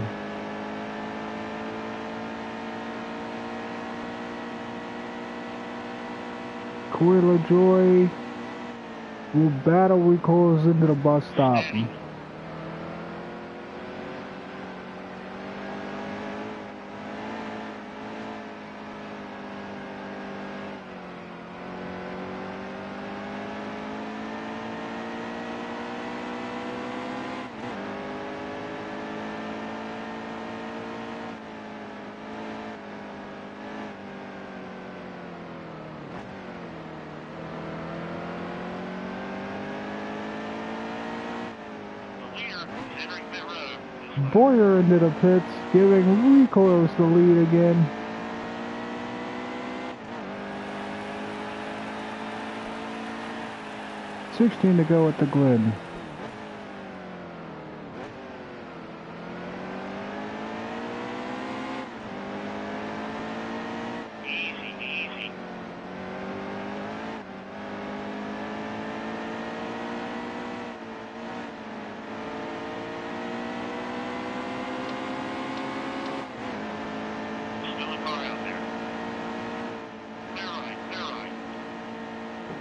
Coil of Joy will battle Recoilz into the bus stop. Boyer into the pits, giving Recoilz the lead again. $16 to go at the Glen. Easy.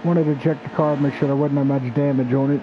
Wanted to check the car, make sure there wasn't that much damage on it.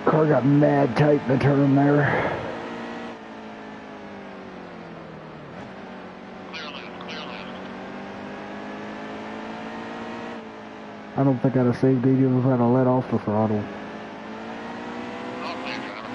Car got mad tight in the turn there. Clear left. I don't think I'd have saved it even if I'd have let off the throttle. All clear, driver.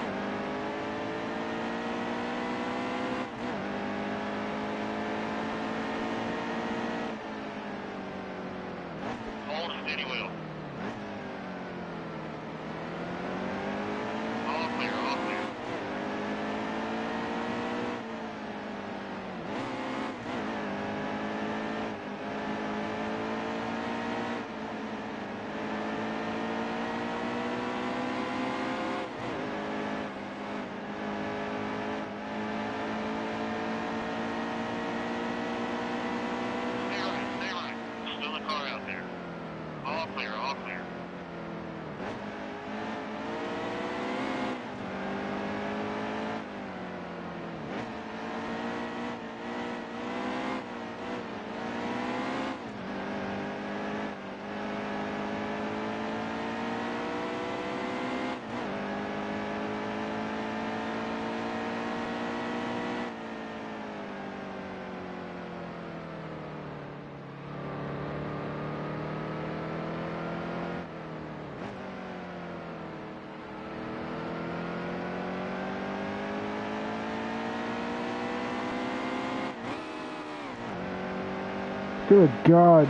Good God.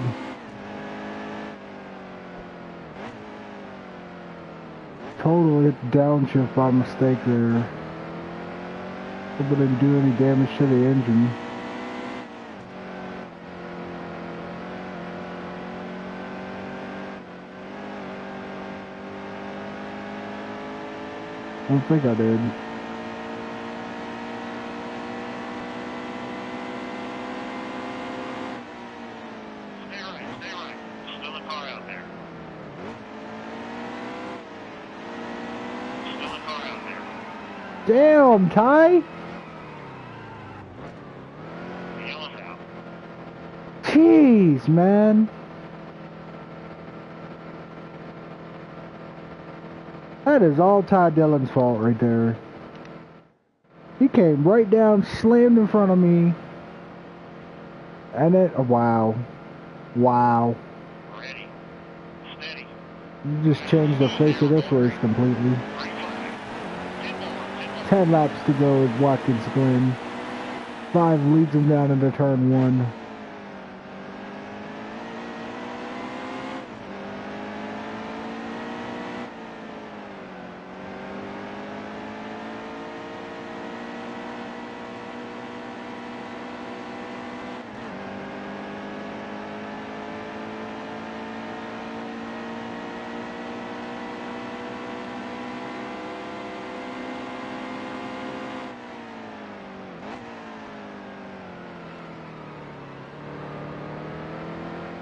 Totally hit the downshift by mistake there. Hope it didn't do any damage to the engine. I don't think I did. Stay right, stay right. Still a car out there. Still a car out there. Damn, Ty! The yellow's out. Jeez, man. That is all Ty Dillon's fault right there. He came right down, slammed in front of me. And it, oh, wow. Wow. Ready. Steady. You just changed the face of this race completely. Right flag. 10 more. 10 laps to go with Watkins Glen. 5 leads him down into turn 1.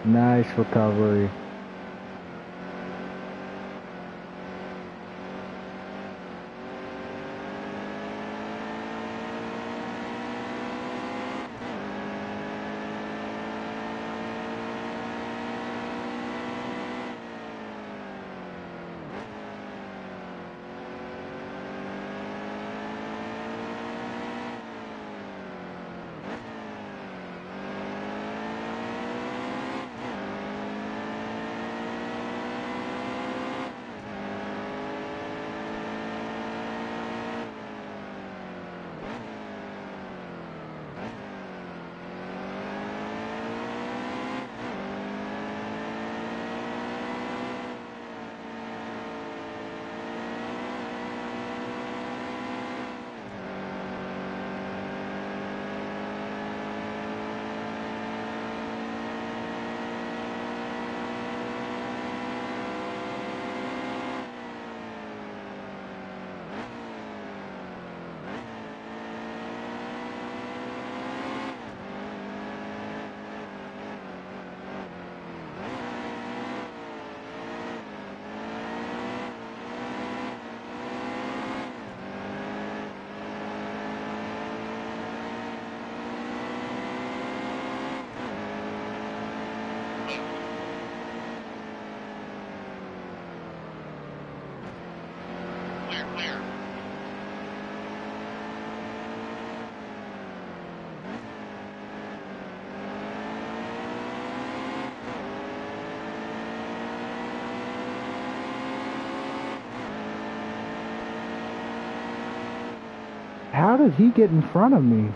Nice recovery. Clear, clear. How did he get in front of me?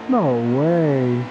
No way.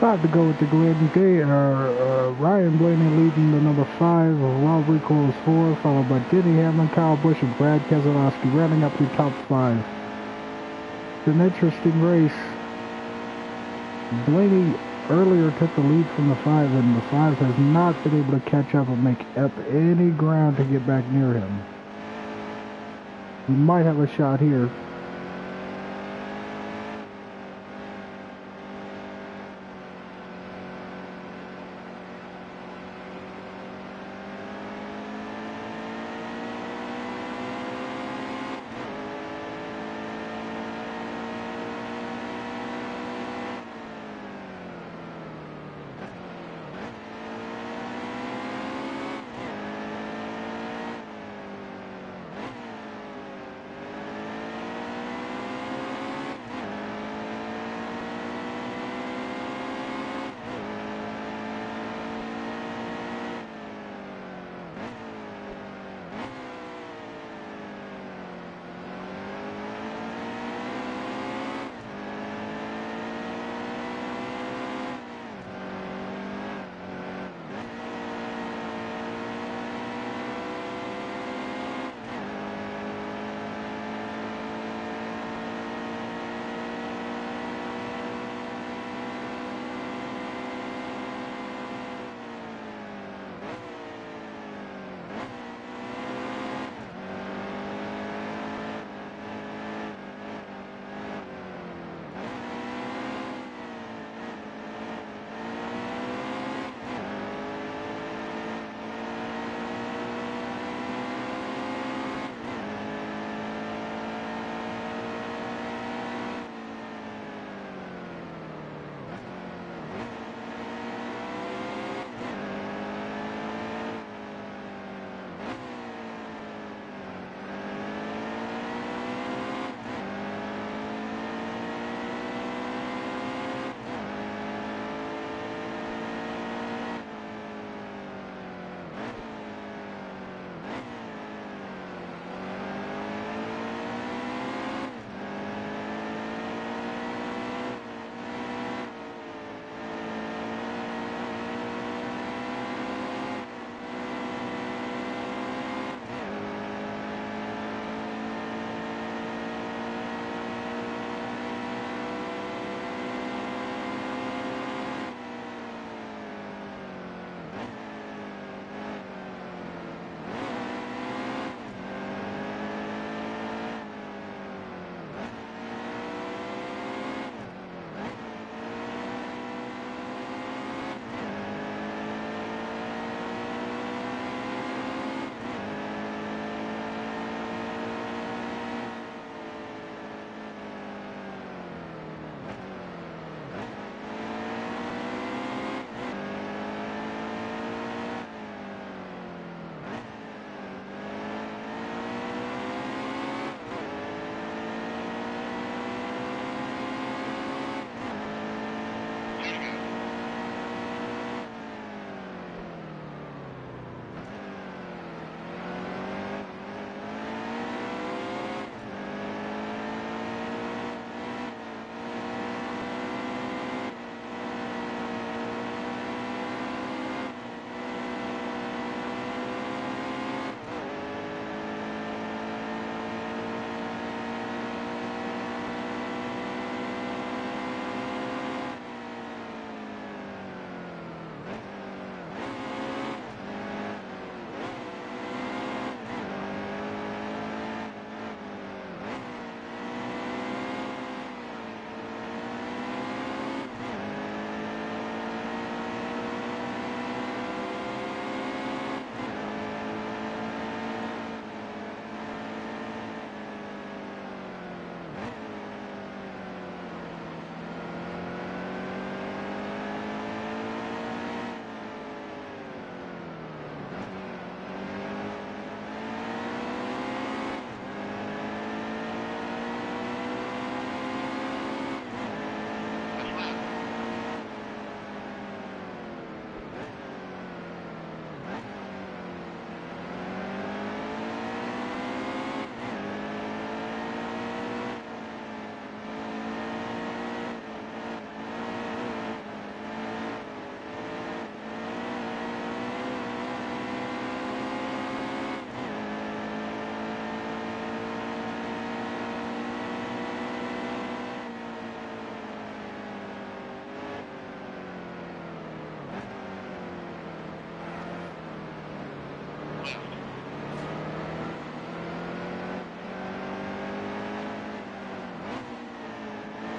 5 to go with the Glen. Ryan Blaney leading the number 5, Rob Recoilz 4, followed by Denny Hamlin, Kyle Busch, and Brad Keselowski, rounding up the top 5. It's an interesting race. Blaney earlier took the lead from the 5, and the 5 has not been able to catch up and make up any ground to get back near him. We might have a shot here.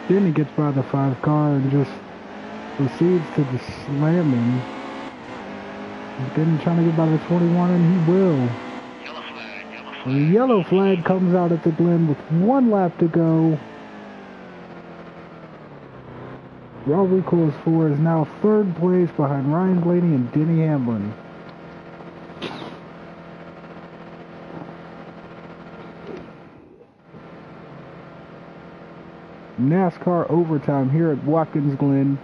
Then he gets by the 5 car and just proceeds to just slam him. Then trying to get by the 21, and he will. Yellow flag, yellow flag. The yellow flag comes out at the Glen with 1 lap to go. Raw Recoilz 4 is now 3rd place behind Ryan Blaney and Denny Hamlin. NASCAR overtime here at Watkins Glen.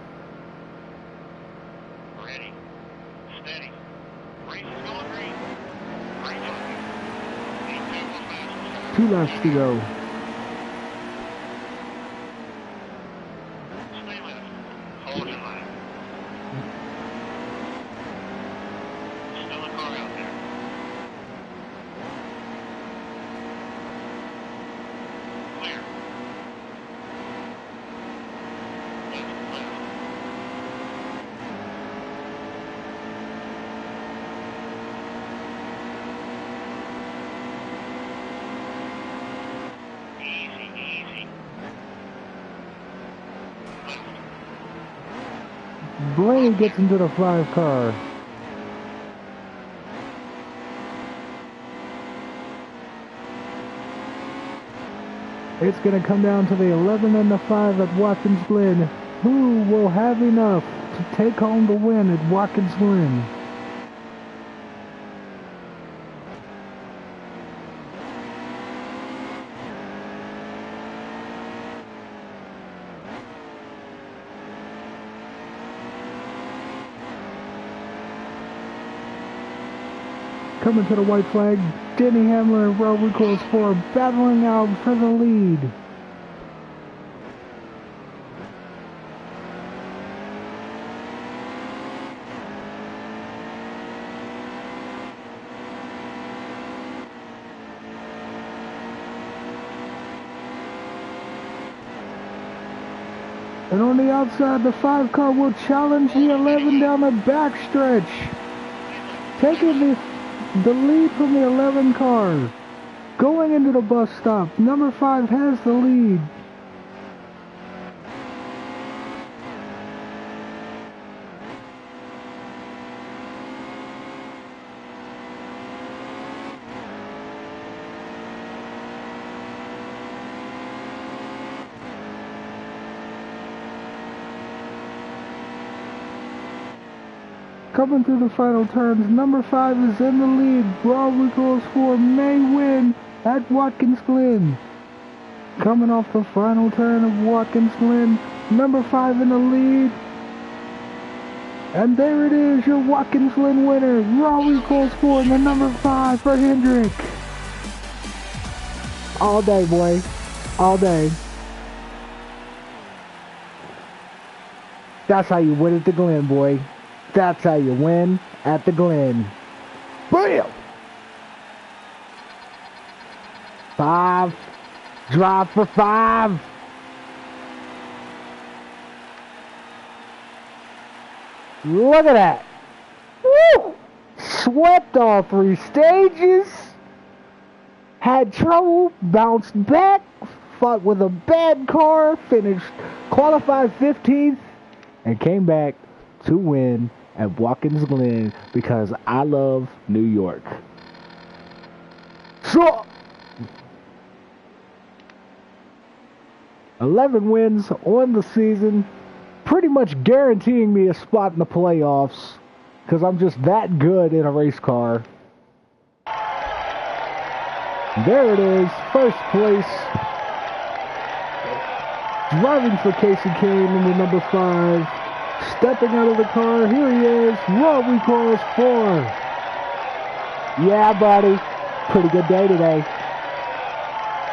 Ready. Steady. Race is going green. Green flag. 2 laps to go. Stay left. Hold your line. Still a car out there. Clear. Left, left. Easy, easy. Left. Blaney gets into the 5 car. It's going to come down to the 11 and the 5 at Watkins Glen. Who will have enough to take home the win at Watkins Glen? Coming to the white flag, Denny Hamlin and Raw Recoilz 4 battling out for the lead. And on the outside, the 5 car will challenge the 11 down the backstretch, taking the lead from the 11 car. Going into the bus stop, number 5 has the lead. Coming through the final turns, number 5 is in the lead. Raw Recoilz 4 may win at Watkins Glen. Coming off the final turn of Watkins Glen, number 5 in the lead. And there it is, your Watkins Glen winner. Raw Recoilz 4 and the number 5 for Hendrick. All day, boy. All day. That's how you win at the Glen, boy. That's how you win at the Glen. Bam! 5. Drive for 5. Look at that. Woo! Swept all 3 stages. Had trouble, bounced back, fought with a bad car, finished qualified 15th, and came back to win at Watkins Glen because I love New York. So, 11 wins on the season, pretty much guaranteeing me a spot in the playoffs because I'm just that good in a race car. There it is, first place. Driving for Casey Kane in the number 5. Stepping out of the car, here he is, Raw Recoilz 4. Yeah, buddy. Pretty good day today.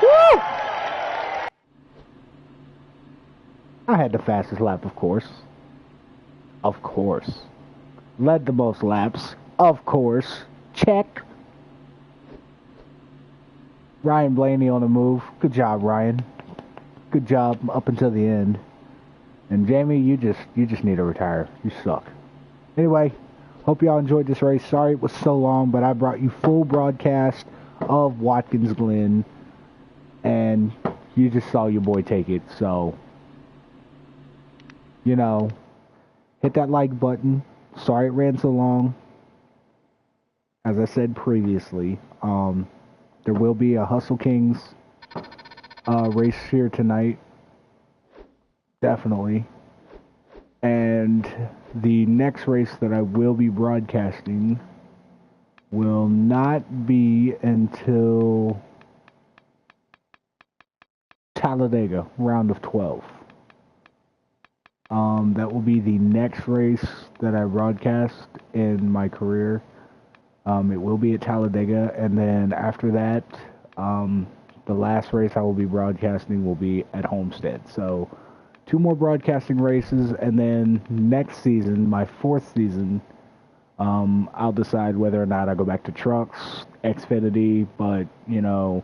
Woo! I had the fastest lap, of course. Of course. Led the most laps. Of course. Check. Ryan Blaney on the move. Good job, Ryan. Good job up until the end. And Jamie, you just need to retire. You suck. Anyway, hope y'all enjoyed this race. Sorry it was so long, but I brought you full broadcast of Watkins Glen, and you just saw your boy take it. So, you know, hit that like button. Sorry it ran so long. As I said previously, there will be a Hustle Kings race here tonight. Definitely. And the next race that I will be broadcasting will not be until Talladega, round of 12. That will be the next race that I broadcast in my career. It will be at Talladega, and then after that, the last race I will be broadcasting will be at Homestead. So 2 more broadcasting races, and then next season, my 4th season, I'll decide whether or not I go back to trucks, Xfinity, but, you know,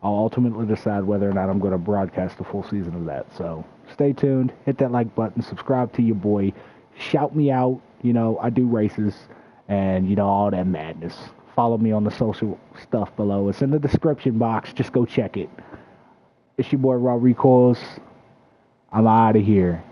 I'll ultimately decide whether or not I'm going to broadcast the full season of that. So stay tuned, hit that like button, subscribe to your boy, shout me out. You know, I do races and, you know, all that madness. Follow me on the social stuff below. It's in the description box. Just go check it. It's your boy, Recoilz. I'm out of here.